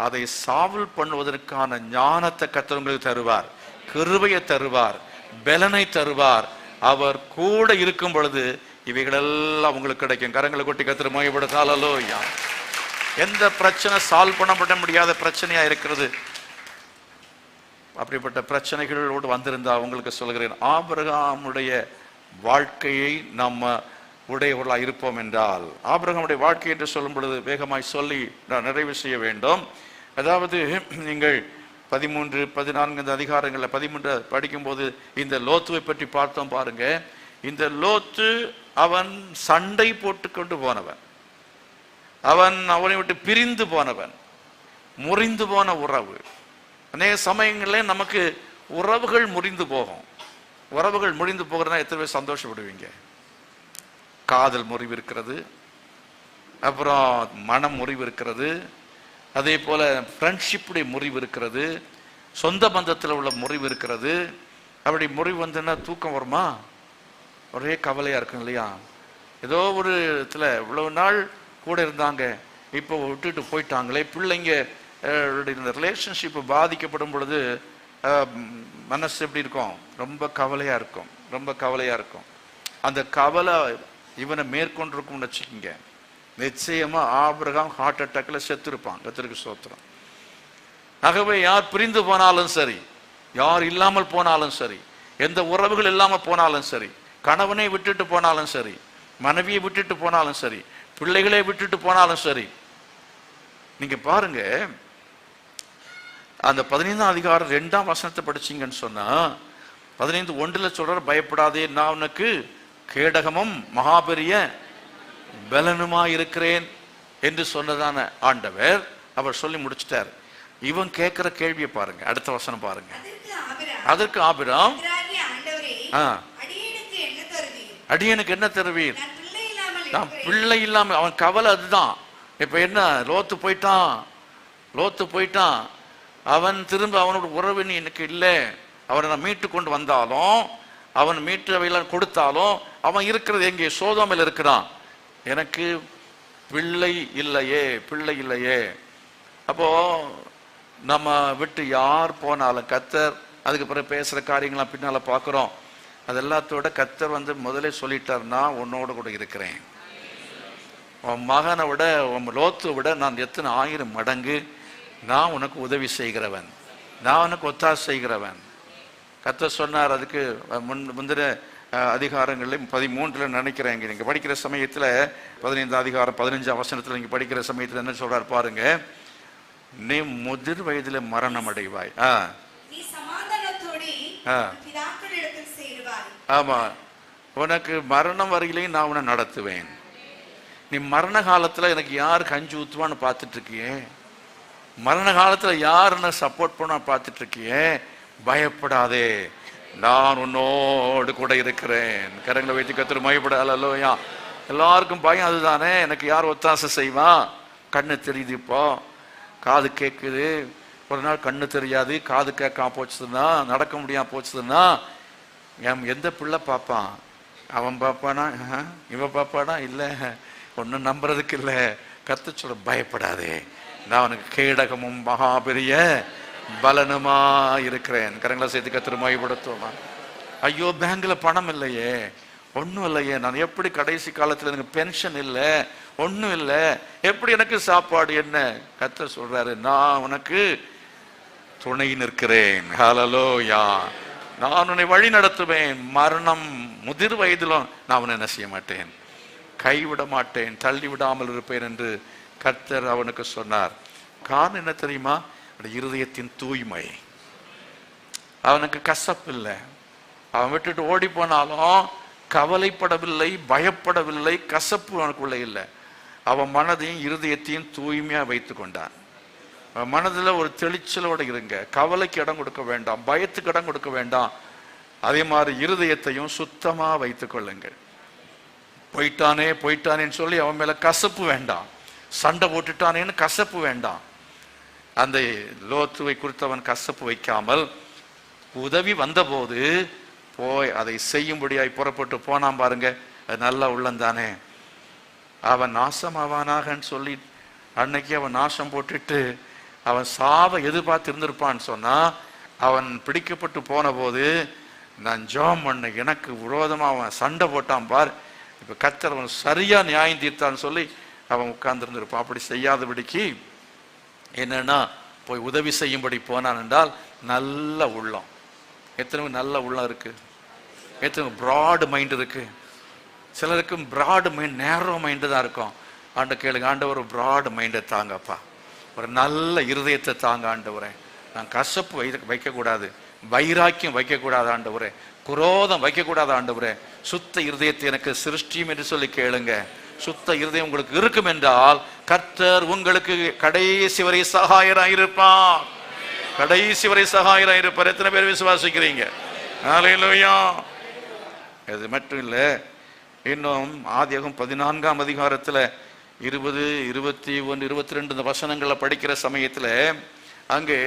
அதை சால்வ் பண்ணுவதற்கான ஞானத்தை கர்த்தர் உங்களுக்கு தருவார், கிருபையை தருவார், பலனை தருவார். அவர் கூட இருக்கும் பொழுது இவைகளெல்லாம் உங்களுக்கு கிடைக்கும். கரங்களை கொட்டி கர்த்தர் மகிமைப்படுத்த. ஹல்லேலூயா. எந்த பிரச்சனை சால்வ் பண்ணப்பட முடியாத பிரச்சனையா இருக்கிறது, அப்படிப்பட்ட பிரச்சனைகளோடு வந்திருந்தா உங்களுக்கு சொல்கிறேன், ஆபிரகாமுடைய வாழ்க்கையை நம்ம உடையவர்களாக இருப்போம் என்றால், ஆபிரகாமுடைய வாழ்க்கை என்று சொல்லும் பொழுது வேகமாய் சொல்லி நான் நிறைவு செய்ய வேண்டும். அதாவது நீங்கள் 13, 14 அதிகாரங்களில் 13 படிக்கும்போது இந்த லோத்துவை பற்றி பார்த்தோம் பாருங்க. இந்த லோத்து அவன் சண்டை போட்டு கொண்டு போனவன், அவன் அவனை விட்டு பிரிந்து போனவன், முறிந்து போன உறவு. அநேக சமயங்களில் நமக்கு உறவுகள் முறிந்து போகும். உறவுகள் முறிந்து போகிறதா எத்தனை பேர் சந்தோஷப்படுவீங்க? காதல் முறிவு இருக்கிறது, அப்புறம் மனம் முறிவு இருக்கிறது, அதே போல ஃப்ரெண்ட்ஷிப்புடைய முறிவு இருக்கிறது, சொந்த பந்தத்தில் உள்ள முறிவு இருக்கிறது. அப்படி முறிவு வந்துன்னா தூக்கம் வருமா? ஒரே கவலையா இருக்கும் இல்லையா? ஏதோ ஒரு இடத்துல இவ்வளவு நாள் கூட இருந்தாங்க, இப்போ விட்டுட்டு போயிட்டாங்களே. பிள்ளைங்க ரிலேஷன்ஷிப் பாதிக்கப்படும் பொழுது மனசு எப்படி இருக்கும்? ரொம்ப கவலையா இருக்கும், ரொம்ப கவலையா இருக்கும். அந்த கவலை இவனை மேற்கொண்டிருக்கும்னு வச்சுக்கோங்க, நிச்சயமா ஆபிரகாம் ஹார்ட் அட்டாக்ல செத்து இருப்பான். கர்த்தருக்கு ஸ்தோத்திரம். ஆகவே யார் பிரிந்து போனாலும் சரி, யார் இல்லாமல் போனாலும் சரி, எந்த உறவுகள் இல்லாமல் போனாலும் சரி, கணவனை விட்டுட்டு போனாலும் சரி, மனைவியை விட்டுட்டு போனாலும் சரி, பிள்ளைகளை விட்டுட்டு போனாலும் சரி, நீங்க பாருங்க அந்த 15ஆம் அதிகாரம் 2ஆம் வசனத்தை படிச்சீங்கன்னு சொன்னா 15:1 சொல்ற, பயப்படாதே, நான் உனக்கு கேடகமும் மகாபெரிய பலனுமா இருக்கிறேன் என்று சொன்னதான ஆண்டவர் அவர் சொல்லி முடிச்சிட்டார். இவன் கேட்கிற கேள்வியை பாருங்க, அடுத்த வசனம் பாருங்க. அதற்கு ஆபிரகாம், அடியனுக்கு என்ன தருவீர்? நான் பிள்ளை இல்லாம, அவன் கவலை அதுதான். இப்ப என்ன, லோத்து போயிட்டான், அவன் திரும்ப அவனோட உறவு எனக்கு இல்லை. அவனை நான் மீட்டு கொண்டு வந்தாலும், அவன் மீட்டவையெல்லாம் கொடுத்தாலும், அவன் இருக்கிறது எங்கே? சோதோமில் இருக்கிறான். எனக்கு பிள்ளை இல்லையே. அப்போ நம்ம விட்டு யார் போனாலும் கர்த்தர், அதுக்கு பிறகு பேசுற காரியங்களாம் பின்னால பார்க்கிறோம், அது எல்லாத்தோட கர்த்தர் முதலே சொல்லிட்டார், நான் உன்னோட கூட இருக்கிறேன். உன் மகனை விட, உன் லோத்தை விட நான் எத்தனை 1000 மடங்கு நான் உனக்கு உதவி செய்கிறவன், நான் உனக்கு ஒத்தாசை செய்கிறவன். கர்த்தர் சொன்னார். அதுக்கு முந்தின அதிகாரங்களில் 13 நினைக்கிறேன், நீங்க படிக்கிற சமயத்துல 15ஆம் அதிகாரம் 15ஆம் வசனத்துல நீங்க படிக்கிற சமயத்துல என்ன சொல்றார் பாருங்க, நீ முதிர் வயதில மரணம் அடைவாய். ஆமா, உனக்கு மரணம் வரையிலையும் நான் உன்னை நடத்துவேன். நீ மரண காலத்துல எனக்கு யார் கஞ்சி ஊத்துவான்னு பார்த்துட்டு இருக்கியே, மரண காலத்துல யார் என்ன சப்போர்ட் பண்ண பார்த்துட்டு இருக்கியே, பயப்படாதே, நான் உன்னோடு கூட இருக்கிறேன். கரங்களை வைத்து கர்த்தர் மகிமைப்பட. அல்லேலூயா. எல்லாருக்கும் பயம் அதுதானே, எனக்கு யார் ஒத்தாசை செய்வான்? கண்ணு தெரியுது, இப்போ காது கேட்குது, ஒரு நாள் கண்ணு தெரியாது, காது கேட்காம போச்சுதுன்னா, நடக்க முடியாம போச்சுதுன்னா எந்த பிள்ளை பார்ப்பான்? அவன் பார்ப்பானா? இவன் பார்ப்பானா? இல்லை, ஒன்றும் நம்புறதுக்கு இல்லை. கர்த்தர் சொல்ல, பயப்படாதே, நான் அவனுக்கு கேடகமும் மகாபெரிய பலனுமா இருக்கிறேன். கரங்களை சேர்த்து கர்த்தர் மகிமைப்படுத்துவோமா? ஐயோ, பேங்க்ல பணம் இல்லையே, ஒன்றும் இல்லையே, நான் எப்படி கடைசி காலத்தில் எனக்கு பென்ஷன் இல்லை, ஒன்றும் இல்லை, எப்படி எனக்கு சாப்பாடு? என்ன? கர்த்தர் சொல்றாரு, நான் உனக்கு துணை நிற்கிறேன். ஹல்லேலூயா. நான் உன்னை வழி நடத்துவேன். மரணம் முதிர் வயதிலும் நான் உன்னை என்ன செய்ய மாட்டேன், கைவிட மாட்டேன், தள்ளி விடாமல் இருப்பேன் என்று கர்த்தர் அவனுக்கு சொன்னார். காரணம் என்ன தெரியுமா? இருதயத்தின் தூய்மை. அவனுக்கு கசப்பு இல்லை. அவன் விட்டுட்டு ஓடி போனாலும் கவலைப்படவில்லை, பயப்படவில்லை, கசப்பு அவனுக்குள்ள இல்லை. அவன் மனதையும் இருதயத்தையும் தூய்மையா வைத்து கொண்டான். மனதில் ஒரு தெளிச்சலோட இருங்க. கவலைக்கு இடம் கொடுக்க வேண்டாம், பயத்துக்கு இடம் கொடுக்க வேண்டாம். அதே மாதிரி இருதயத்தையும் சுத்தமா வைத்துக் கொள்ளுங்கள். போயிட்டானே போயிட்டானேன்னு சொல்லி அவன் மேல கசப்பு வேண்டாம், சண்டை போட்டுட்டானேன்னு கசப்பு வேண்டாம். அந்த லோத்துவை குறித்து அவன் கசப்பு வைக்காமல் உதவி வந்தபோது போய் அதை செய்யும்படியாய் புறப்பட்டு போனான் பாருங்க. அது நல்ல உள்ளந்தானே. அவன் நாசமாவானாகன்னு சொல்லி அன்னைக்கு அவன் நாசம் போட்டுட்டு அவன் சாவை எதிர்பார்த்து இருந்திருப்பான்னு சொன்னா, அவன் பிடிக்கப்பட்டு போன போது நான் ஜெபம் பண்ண, எனக்கு விரோதமா அவன் சண்டை போட்டான் பார், இப்ப கர்த்தர் அவன் சரியா நியாயம் தீர்த்தான்னு சொல்லி அவன் உட்கார்ந்து இருந்திருப்பான். அப்படி செய்யாதபடிக்கு என்னன்னா போய் உதவி செய்யும்படி போனான் என்றால் நல்ல உள்ளம். எத்தனை நல்ல உள்ளம் இருக்கு? எத்தனை பிராட் மைண்ட் இருக்கு? சிலருக்கு பிராட் மைண்ட், நேரோ மைண்டு தான் இருக்கும். ஆண்ட கேளுங்க, ஆண்டவர் ஒரு பிராட் மைண்டை தாங்கப்பா, ஒரு நல்ல இருதயத்தை தாங்க ஆண்டவரே. நான் கசப்பு வைக்கக்கூடாது, வைராக்கியம் வைக்கக்கூடாது ஆண்டவரே, குரோதம் வைக்கக்கூடாது ஆண்டவரே. சுத்த இருதயத்தை எனக்கு சிருஷ்டியும் என்று சொல்லி கேளுங்க. சுத்த இருதயம் உங்களுக்கு இருக்கும் என்றால் கர்த்தர் உங்களுக்கு கடைசி வரை சகாயராயிருப்பார். கடைசி வரை சகாயராயிருப்பார். எத்தனை பேர் விசுவாசிக்கிறீங்க? ஹல்லேலூயா. இது மட்டும் இல்லை, இன்னும் ஆதியாகமம் 14ஆம் அதிகாரத்தில் 20, 21, 22 இந்த வசனங்களை படிக்கிற சமயத்தில் அங்கே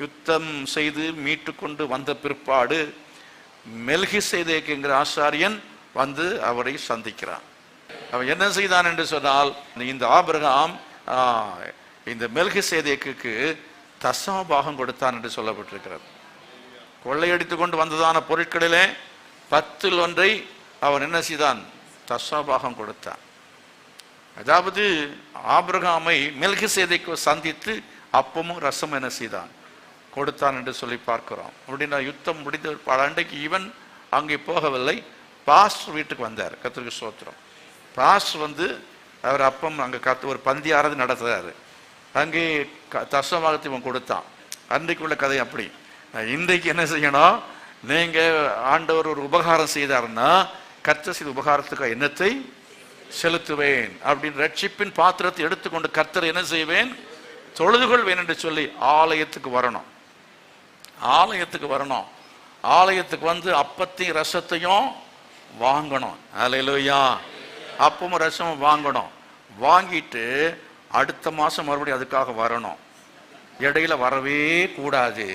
யுத்தம் செய்து மீட்டு கொண்டு வந்த பிற்பாடு மெல்கிசேதேக்கு என்கிற ஆசாரியன் வந்து அவரை சந்திக்கிறான். அவன் என்ன செய்தான் என்று சொன்னால், இந்த ஆபிரகாம் இந்த மெல்கிசேதேக்கு தசமபாகம் கொடுத்தான் என்று சொல்லப்பட்டிருக்கிறது. கொள்ளையடித்து கொண்டு வந்ததான பொருட்களிலே 10ல் 1 அவன் என்ன செய்தான்? தசமபாகம் கொடுத்தான். அதாவது ஆபிரகாமை மெல்கிசேதேக்கு சந்தித்து அப்பமும் ரசம் என்ன செய்தான்? கொடுத்தான் என்று சொல்லி பார்க்கிறோம். அப்படின்னா யுத்தம் முடிந்த அன்றைக்கு இவன் அங்கே போகவில்லை, பாஸ்டர் வீட்டுக்கு வந்தார். கர்த்தருக்கு ஸ்தோத்திரம். பாஸ்டர் வந்து அவர் அப்பம் அங்கே ஒரு பந்தி ஆராதனை நடத்துறாரு. அங்கே தசமபாகத்தை இவன் கொடுத்தான். அன்றைக்கு உள்ள கதை அப்படி. இன்றைக்கு என்ன செய்யணும்? நீங்க ஆண்டவர் ஒரு உபகாரம் செய்தாருன்னா கர்த்தர் செய்த உபகாரத்துக்கு என்னத்தை செலுத்துவேன் அப்படின்னு ரட்சிப்பின் பாத்திரத்தை எடுத்துக்கொண்டு கர்த்தர் என்ன செய்வேன்? தொழுதுகொள்வேன் என்று சொல்லி ஆலயத்துக்கு வரணும். ஆலயத்துக்கு வரணும். ஆலயத்துக்கு வந்து அப்பத்தையும் ரசத்தையும் வாங்கணும். ஹல்லேலூயா. அப்பமும் ரசமும் வாங்கணும். வாங்கிட்டு அடுத்த மாசம் மறுபடியும் அதுக்காக வரணும். இடையில வரவே கூடாது.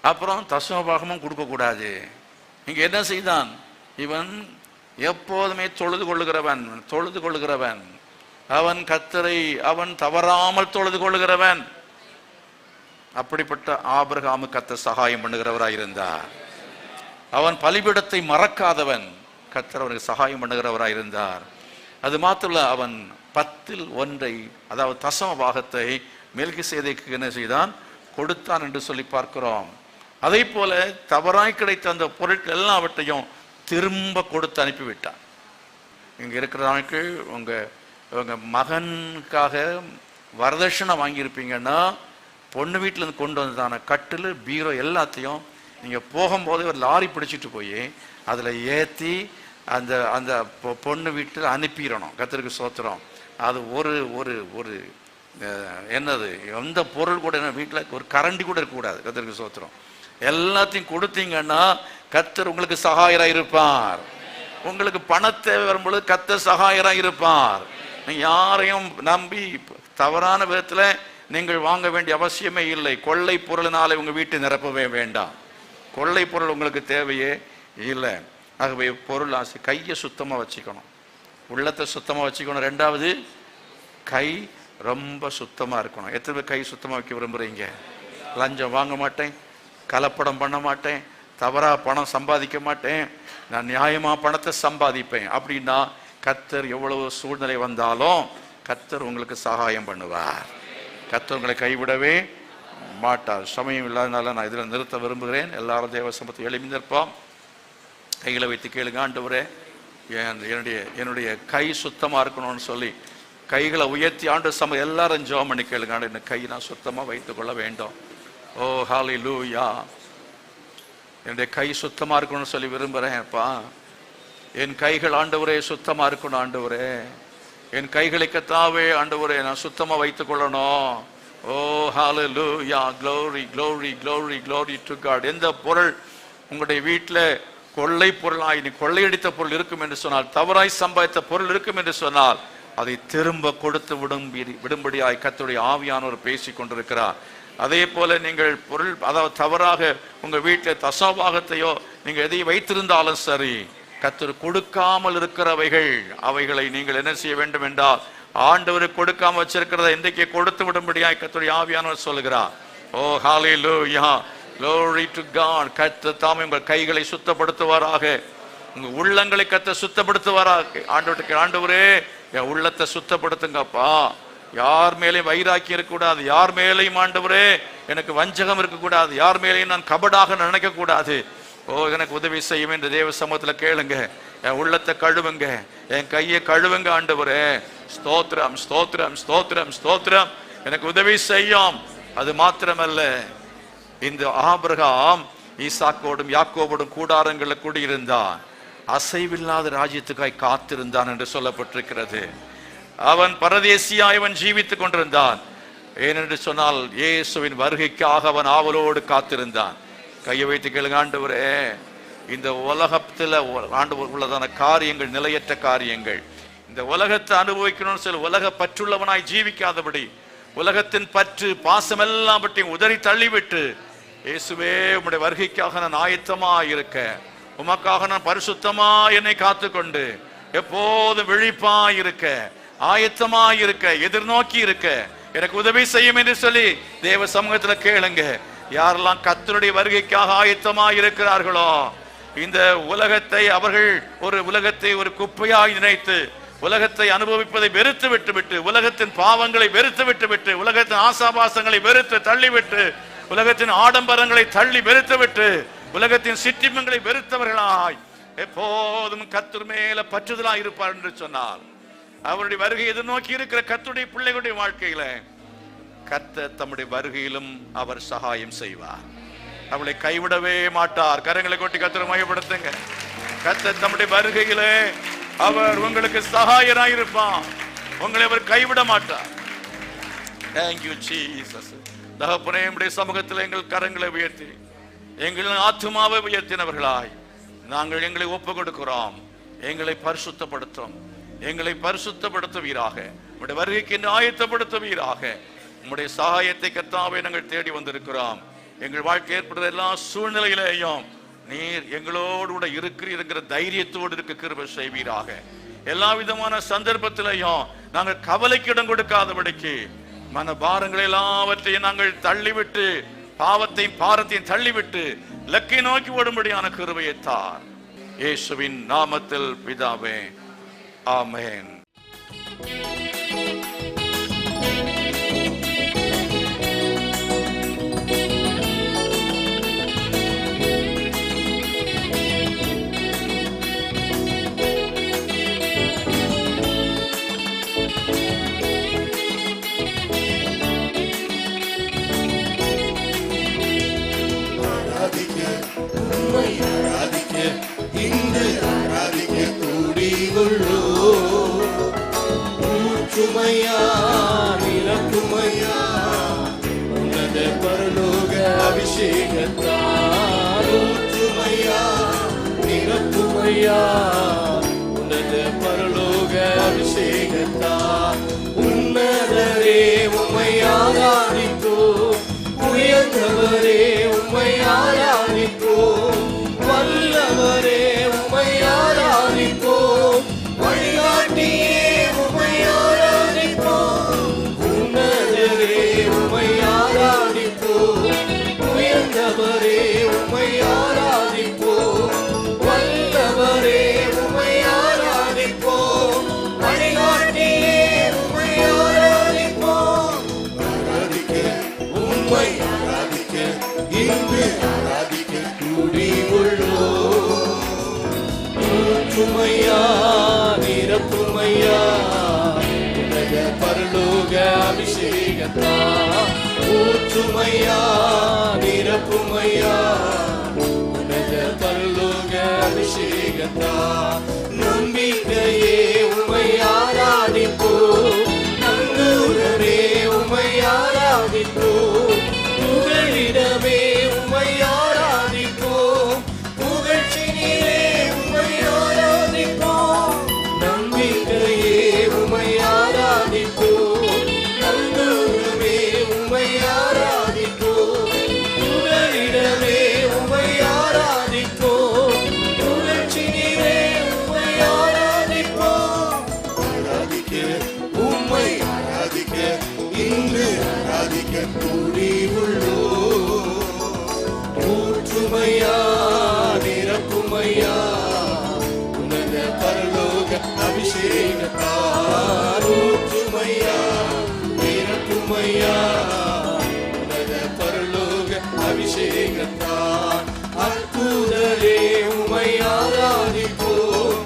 அப்புறம் தசமபாகமும் கொடுக்க கூடாது. இங்க என்ன செய்தான் இவன்? எப்போதுமே தொழுது கொள்ளுகிறவன், தொழுது கொள்ளுகிறவன். அவன் கர்த்தரை அவன் தவறாமல் தொழுது கொள்ளுகிறவன். அப்படிப்பட்ட ஆபிரகாமு கர்த்தர் சகாயம் பண்ணுகிறவராயிருந்தார். அவன் பலிபீடத்தை மறக்காதவன், கர்த்தர் அவனுக்கு சகாயம் பண்ணுகிறவராயிருந்தார். அது மாத்திரமல்ல, அவன் 10ல் 1 அதாவது தசம பாகத்தை மெல்கிசேதேக்கு என்ன செய்தான்? கொடுத்தான் என்று சொல்லி பார்க்கிறோம். அதே போல தவறாய் கிடைத்த அந்த பொருட்கள் எல்லாவற்றையும் திரும்ப கொடுத்து அனுப்பிவிட்டான். இங்க இருக்கிறவனுக்கு உங்க மகனுக்காக வரதட்சணை வாங்கியிருப்பீங்கன்னா பொண்ணு வீட்டுல இருந்து கொண்டு வந்ததான கட்டில், பீரோ எல்லாத்தையும் நீங்க போகும்போது ஒரு லாரி பிடிச்சிட்டு போய் அதுல ஏத்தி அந்த அந்த பொண்ணு வீட்டில் அனுப்பிடணும். கர்த்தருக்கு ஸ்தோத்திரம். அது ஒரு ஒரு ஒரு என்னது, எந்த பொருள் கூட வீட்டில் ஒரு கரண்டி கூட இருக்கக்கூடாது. கர்த்தருக்கு ஸ்தோத்திரம். எல்லாத்தையும் கொடுத்தீங்கன்னா கர்த்தர் உங்களுக்கு சகாயராக இருப்பார். உங்களுக்கு பணத்தை வரும்பொழுது கர்த்தர் சகாயராக இருப்பார். யாரையும் நம்பி தவறான விதத்தில் நீங்கள் வாங்க வேண்டிய அவசியமே இல்லை. கொள்ளை பொருளினாலே உங்கள் வீட்டை நிரப்பவே வேண்டாம். கொள்ளை பொருள் உங்களுக்கு தேவையே இல்லை. ஆகவே பொருள் ஆசை, கையை சுத்தமாக வச்சுக்கணும், உள்ளத்தை சுத்தமாக வச்சுக்கணும். ரெண்டாவது, கை ரொம்ப சுத்தமாக இருக்கணும். எத்தனை பேர் கை சுத்தமாக வைக்க விரும்புகிறீங்க? லஞ்சம் வாங்க மாட்டேன், கலப்படம் பண்ண மாட்டேன், தவறாக பணம் சம்பாதிக்க மாட்டேன், நான் நியாயமாக பணத்தை சம்பாதிப்பேன் அப்படின்னா கர்த்தர் எவ்வளவு சூழ்நிலை வந்தாலும் கர்த்தர் உங்களுக்கு சகாயம் பண்ணுவார். கர்த்தர் உங்களை கைவிடவே மாட்டார். சமயம் இல்லாதனால நான் இதில் நிறுத்த விரும்புகிறேன். எல்லாரும் தேவ சமூகத்தை எழுப்பி நிற்போம். கைகளை வைத்து கேளுங்க, ஆண்டவரே என்னுடைய கை சுத்தமாக இருக்கணும்னு சொல்லி கைகளை உயர்த்தி ஆண்டு எல்லாரும் ஜெபம் பண்ணி கேளுங்க. ஆண்டு இந்த கை நான் சுத்தமாக வைத்து கொள்ள வேண்டும். ஓ ஹல்லேலூயா. என்னுடைய கை சுத்தமாக இருக்கணும்னு சொல்லி விரும்புகிறேன்ப்பா. என் கைகள் ஆண்டவரே சுத்தமாக இருக்கணும். ஆண்டவரே என் கைகளை கத்தாவே ஆண்டவரே நான் சுத்தமாக வைத்து கொள்ளணும். Oh hallelujah. Glory glory glory glory to God. எந்த பொருள் உங்களுடைய வீட்டில் கொள்ளை பொருளாய் கொள்ளையடித்த பொருள் இருக்கும் என்று சொன்னால், தவறாய் சம்பாதித்த பொருள் இருக்கும் என்று சொன்னால், அதை திரும்ப கொடுத்து விடும்படியாய் கர்த்தருடைய ஆவியானவர் பேசி கொண்டிருக்கிறார். அதே போல நீங்கள் பொருள், அதாவது தவறாக உங்க வீட்டில் தசோபாகத்தையோ நீங்கள் எதை வைத்திருந்தாலும் சரி, கர்த்தர் கொடுக்காமல் இருக்கிறவைகள், அவைகளை நீங்கள் என்ன செய்ய வேண்டும் என்றால், ஆண்டவருக்கு கொடுக்காம வச்சிருக்கிறத இன்றைக்கு கொடுத்து விடும்படியாய் கர்த்தருடைய ஆவியானவர் சொல்லுகிறார். ஓ ஹல்லேலூயா. Glory to God. கர்த்தர் தாமே உங்கள் கைகளை சுத்தப்படுத்துவாராக, உங்க உள்ளங்களை கர்த்தர் சுத்தப்படுத்துவாராக. ஆண்டவரே என் உள்ளத்தை சுத்தப்படுத்துங்கப்பா. யார் மேலேயும் வைராக்கியம் இருக்கக்கூடாது, யார் மேலேயும் ஆண்டவரே எனக்கு வஞ்சகம் இருக்கக்கூடாது, யார் மேலேயும் நான் கபடாக நினைக்கக்கூடாது. ஓ எனக்கு உதவி செய்யும் என்று தேவ சமூகத்தில் கேளுங்க. என் உள்ளத்தை கழுவுங்க, என் கையை கழுவுங்க ஆண்டவரே. ஸ்தோத்திரம் ஸ்தோத்திரம் ஸ்தோத்திரம் ஸ்தோத்திரம். எனக்கு உதவி செய்யும். அது மாத்திரமல்ல, இந்த ஆபிரகாம் ஈசாக்கோடும் யாக்கோபோடும் கூடாரங்களில் கூடியிருந்தான், அசைவில்லாத ராஜ்யத்துக்காய் காத்திருந்தான் என்று சொல்லப்பட்டிருக்கிறது. அவன் பரதேசியாய் அவன் ஜீவித்துக் கொண்டிருந்தான். ஏனென்று சொன்னால் இயேசுவின் வருகைக்காக அவன் ஆவலோடு காத்திருந்தான். கையை வைத்து கேளுங்க, ஆண்டவரே இந்த உலகத்தில் ஆண்டவர் உள்ளதான காரியங்கள் நிலையற்ற காரியங்கள், இந்த உலகத்தை அனுபவிக்கணும்னு சொல்லி உலக பற்றுள்ளவனாய் ஜீவிக்காதபடி, உலகத்தின் பற்று பாசமெல்லாம் பற்றி உதறி தள்ளிவிட்டு, இயேசுவே உம்முடைய வருகைக்காக நான் ஆயத்தமா இருக்க, உமக்காக நான் பரிசுத்தமா என்னை காத்துக்கொண்டு எப்போதும் விழிப்பா இருக்க, ஆயத்தமா இருக்க, எதிர்நோக்கி இருக்க எனக்கு உதவி செய்யும் என்று சொல்லி தேவ சமூகத்துல கேளுங்க. யாரெல்லாம் கர்த்தருடைய வருகைக்காக ஆயத்தமா இருக்கிறார்களோ, இந்த உலகத்தை அவர்கள் உலகத்தை ஒரு குப்பையாய் நினைத்து, உலகத்தை அனுபவிப்பதை வெறுத்து விட்டுவிட்டு, உலகத்தின் பாவங்களை வெறுத்து விட்டுவிட்டு, உலகத்தின் ஆசாபாசங்களை வெறுத்து தள்ளிவிட்டு, உலகத்தின் ஆடம்பரங்களை தள்ளி வெறுத்துவிட்டு, உலகத்தின் சிற்றின்பங்களை வெறுத்தவர்களாய் எப்போதும் கர்த்தர் மேல பற்றுதலாய் இருப்பார் என்று சொன்னால், அவருடைய வருகை எதிர்நோக்கி இருக்கிற கர்த்தருடைய பிள்ளைகளுடைய வாழ்க்கையில கர்த்தர் தம்முடைய வருகையிலும் அவர் சகாயம் செய்வார். அவளை கைவிடவே மாட்டார். கரங்களை கொட்டி கர்த்தரை மகிமைப்படுத்துங்க. கர்த்தர் தம்முடைய வருகையிலே அவர் உங்களுக்கு சகாயராய் இருப்பார். உங்களை அவர் கைவிட மாட்டார். Thank you Jesus. தகப்பனே, நம்முடைய சமூகத்தில் எங்கள் கரங்களை உயர்த்தி எங்களின் ஆத்துமாவை உயர்த்தினவர்களாய் நாங்கள் எங்களை ஒப்பு கொடுக்கிறோம். எங்களை பரிசுத்தப்படுத்தும், எங்களை பரிசுத்தப்படுத்துவீராக, உம்முடைய வருகைக்கு ஆயத்தப்படுத்துவீராக. உம்முடைய சகாயத்தை கர்த்தாவே நாங்கள் தேடி வந்திருக்கிறோம். எங்கள் வாழ்க்கை ஏற்படுற எல்லா சூழ்நிலையிலேயும் நீர் எங்களோடு கூட இருக்கிற தைரியத்தோடு இருக்க கிருபை செய்வீராக. எல்லா விதமான சந்தர்ப்பத்திலையும் நாங்கள் கவலைக்கு இடம் கொடுக்காதபடிக்கு மன பாரங்கள் எல்லாவற்றையும் நாங்கள் தள்ளிவிட்டு, பாவத்தையும் பாரத்தையும் தள்ளிவிட்டு இலக்கை நோக்கி ஓடும்படியான கிருபையை தார். இயேசுவின் நாமத்தில் பிதாவே, ஆமென். உன்னத பரலோக அபிஷேகத்தால் நிரப்புமையா, உன்னத பரலோக அபிஷேகத்தால் உன்னத உன்னதரே உம்மை ஆராதிப்போம், உயர்ந்தவரே உம்மை ஆராதிப்போம், வல்லவரே உம்மை ஆராதிப்போம், வழிகாட்டியே உம்மை ஆராதிப்போம். உன்னதரே உம்மை ஆராதிப்போம், உயர்ந்தவரே உம்மை ஆராதிப்போம், வல்லவரே உம்மை ஆராதிப்போம், வழிகாட்டியே உம்மை ஆராதிப்போம். ஆராதிக்க உம்மை ஆராதிக்க இன்று ஆராதிக்க கூடி உள்ளோம். ஊற்றுமையா நிரப்புமையா உலக பரலோக அபிஷேகத்தா, ஊற்றுமையா நிரப்புமையா உலக பரலோக அபிஷேகத்தா. நம்பிக்கையே உம்மை ஆராதிப்போம், நங்கூரமே உம்மை ஆராதிப்போம், புகழிடமே உம்மை ஆராதிப்போம், புகழ்ச்சினிலே உம்மை ஆராதிப்போம். நம்பிக்கையே உம்மை ஆராதிப்போம், நங்கூரமே உம்மை ஆராதிப்போம், புகழிடமே உம்மை ஆராதிப்போம், புகழ்ச்சினிலே உம்மை ஆராதிப்போம். ஆராதிக்க உம்மை ஆராதிக்க இன்று ஆராதிக்க கூடி உள்ளோம். ஊற்றுமையா நிரப்புமையா உனத பரலோக அபிஷேகத்தார், ஊற்றுமையா நிரப்புமையா உனத பரலோக அபிஷேகத்தார். அற்புதரே உம்மை ஆராதிப்போம்,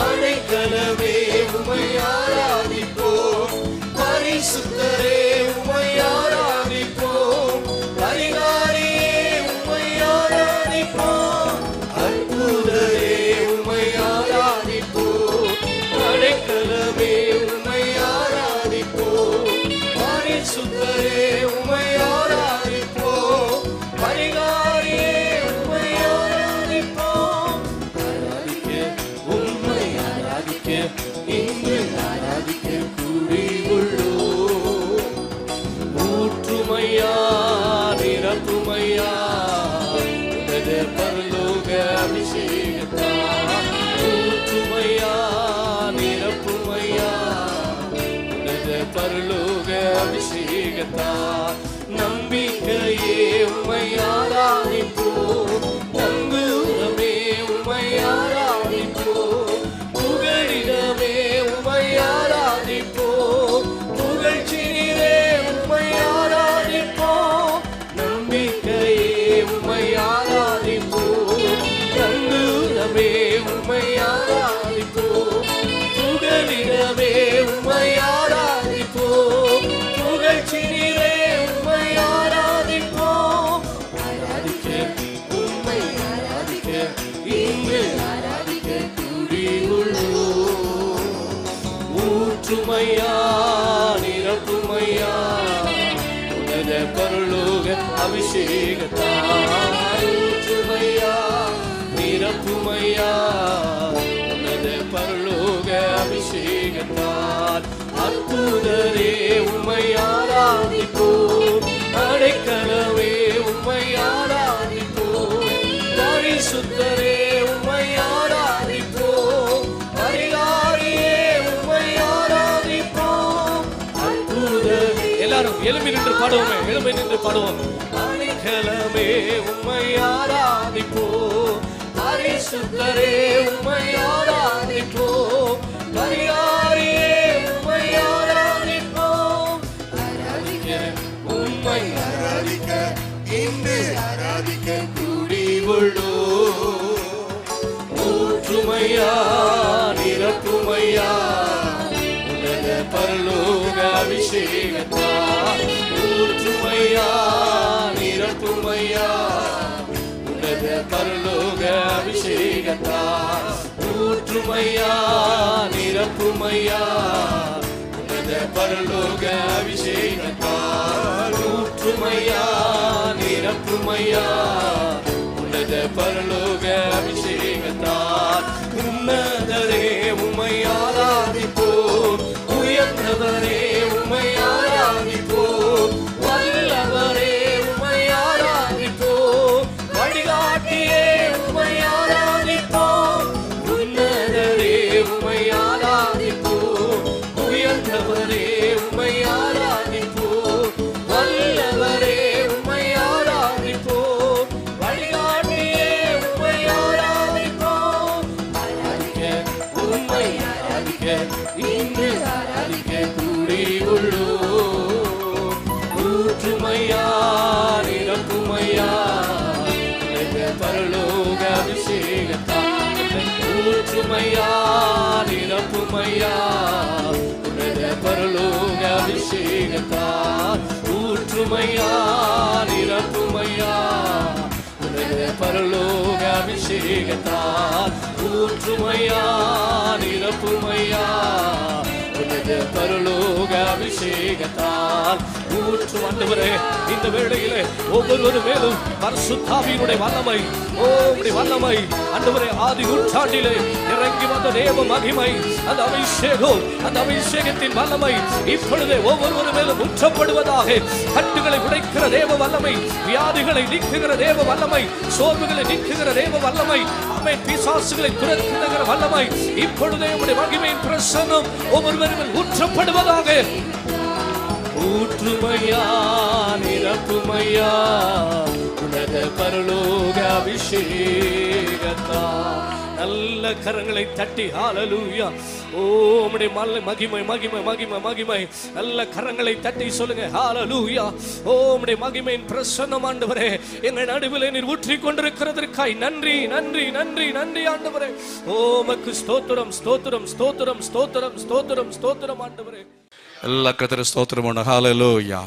அடைக்கலமே உம்மை ஆராதிப்போம், பரிசுத்தரே உம்மை ஆராதிப்போம், பரிகாரியே உம்மை ஆராதிப்போம். அற்புதரே உம்மை ஆராதிப்போம், அடைக்கலமே உம்மை ஆராதிப்போம், பரிசுத்தரே உம்மை ஆராதிப்போம், பரிகாரியே உம்மை ஆராதிப்போம். ஆராதிக்க உம்மை ஆராதிக்க இன்று ஆராதிக்க கூடி உள்ளோம். ஊற்றுமையா நிரப்புமையா உனது பரலோக அபிஷேகத்தா, ஊற்றுமையா நிரப்புமையா உனது பரலோக அபிஷேகத்தா. நம்பிக்கையே உம்மை ஆராதிப்போம், நங்கூரமே உம்மை ஆராதிப்போம், புகழிடமே உம்மை ஆராதிப்போம், புகழ்ச்சியிலே உம்மை ஆராதிப்போம். நம்பிக்கையே உம்மை ஆராதிப்போம், நங்கூரமே உம்மை ஆராதிப்போம், புகழிடமே உம்மை ஆராதிப்போம், புகழ்ச்சியிலே உம்மை ஆராதிப்போம். ஆராதிக்க உம்மை ஆராதிக்க இன்று ஆராதிக்க கூடி உள்ளோம். ஊற்றுமையா நிரப்புமையா உனத பரலோக அபிஷேகத்தார், ஊற்றுமையா நிரப்புமையா உனத பரலோக அபிஷேகத்தார். அற்புதரே உம்மை ஆராதிப்போம், அடைக்கலமே உம்மை ஆராதிப்போம், பரிசுத்தரே உம்மை ஆராதிப்போம், பரிகாரியே உம்மை ஆராதிப்போம். அற்புதரே எல்லாரும் எழும்பி நின்று பாடுவோமே, எழும்பி நின்று பாடுவோம். அடைக்கலமே உம்மை ஆராதிப்போம், பரிசுத்தரே உம்மை ஆராதிப்போம், பரிகாரியே உம்மை ஆராதிப்போம். ஆராதிக்க உம்மை ஆராதிக்க இன்று ஆராதிக்க கூடி உள்ளோம். ஊற்றுமையா நிரப்புமையா உனது பரலோக அபிஷேகத்தா, ஊற்றுமையா நிரப்புமையா உனது பரலோக அபிஷேகத்தா. ஊற்றுமையா நிரப்புமையா உனது பரலோக அபிஷேகத்தா, ஊற்றுமையா நிரப்புமையா உனது பரலோக அபிஷேகத்தார். உன்னதரே உம்மை ஆராதிப்போம், உயர்ந்தவரே உம்மை நிரப்புமையா உனது பரலோக அபிஷேகத்தால் ஊற்றுமையா நிரப்புமையா உனது பரலோக அபிஷேகத்தால் ஊற்றுமையா நிரப்புமையா உனது பரலோக அபிஷேகத்தால் ஊற்றும் ஆண்டவரே. இந்த வேளையிலே ஒவ்வொரு மேலும் பரிசுத்த ஆவியினுடைய வல்லமை உம்முடைய வல்லமை ஆண்டவரே ஆதி நூற்றாண்டிலே இறங்கி வந்த தேவ மகிமை அந்த அபிஷேகம் அந்த அபிஷேகத்தின் வல்லமை இப்பொழுதே ஒவ்வொரு மேலும் ஊற்றப்படுவதாக. கட்டுகளை உடைக்கிற தேவ வல்லமை, வியாதிகளை நீக்குகிற தேவ வல்லமை, சோர்வுகளை நீக்குகிற தேவ வல்லமை, ஆமென், பிசாசுகளை துரத்துகிற வல்லமை இப்பொழுதே உம்முடைய மகிமையின் பிரசன்னம் ஒவ்வொருவரும் ஊற்றப்படுவதாக. ஊற்றுமையா நிரப்புமையா உனது பரலோக அபிஷேகத்தா. நல்ல கரங்களை தட்டி ஹல்லேலூயா. ஓ உம்முடைய மகிமை மகிமை மகிமை மகிமை. நல்ல கரங்களை தட்டி சொல்லுங்க ஹல்லேலூயா. ஓ உம்முடைய மகிமையின் பிரசன்னம் ஆண்டவரே எங்கள் நடுவில் நீர் ஊற்றிக் கொண்டிருக்கிறதற்காய் நன்றி நன்றி நன்றி நன்றி ஆண்டவரே. ஓ உமக்கு ஸ்தோத்திரம் ஸ்தோத்திரம் ஸ்தோத்திரம் ஸ்தோத்திரம் ஸ்தோத்திரம் ஸ்தோத்திரம் ஆண்டவரே. எல்லா கர்த்தர் ஸ்தோத்திரம். ஹல்லேலூயா.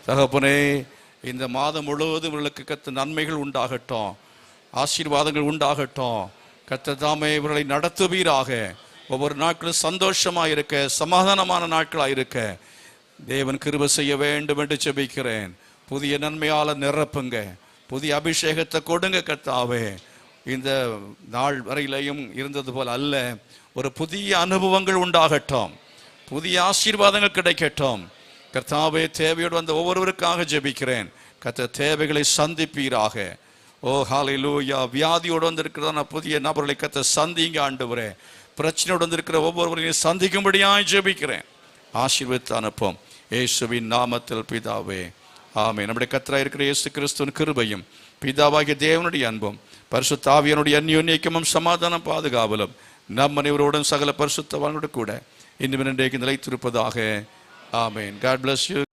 தகப்பனே, இந்த மாதம் முழுவதும் இவர்களுக்கு கர்த்தர் நன்மைகள் உண்டாகட்டும், ஆசீர்வாதங்கள் உண்டாகட்டும். கர்த்தர் தாமே இவர்களை நடத்துவீராக. ஒவ்வொரு நாட்களும் சந்தோஷமாக இருக்க, சமாதானமான நாட்களாக இருக்க தேவன் கிருபை செய்ய வேண்டும் என்று ஜெபிக்கிறேன். புதிய நன்மையால நிரப்புங்க, புதிய அபிஷேகத்தை கொடுங்க கர்த்தாவே. இந்த நாள் வரையிலையும் இருந்தது போல் அல்ல, ஒரு புதிய அனுபவங்கள் உண்டாகட்டும், புதிய ஆசீர்வாதங்கள் கிடைக்கட்டும். கர்த்தாவே, தேவையோடு வந்த ஒவ்வொருவருக்காக ஜெபிக்கிறேன். கர்த்தர் தேவைகளை சந்திப்பீராக. ஓ ஹல்லேலூயா. வியாதியோடு வந்திருக்கிறதான புதிய நபர்களை கர்த்தர் சந்திங்க ஆண்டவரே. பிரச்சனையோடு வந்திருக்கிற ஒவ்வொருவரையும் சந்திக்கும்படியாய் ஜெபிக்கிறேன். ஆசீர்வதித்து அனுப்பும் இயேசுவின் நாமத்தில் பிதாவே, ஆமென். நம்முடைய கர்த்தராய் இருக்கிற இயேசு கிறிஸ்துவின் கிருபையும் பிதாவாகிய தேவனுடைய அன்பும் பரிசுத்த ஆவியானுடைய அந்யோன்யமும் சமாதானம் பாதுகாவலும் நம் அனைவரோடும் சகல பரிசுத்தவான்களோடு கூட இன்னும் இன்றைக்கு நிலைத்திருப்பதாக. ஆமென். God bless you.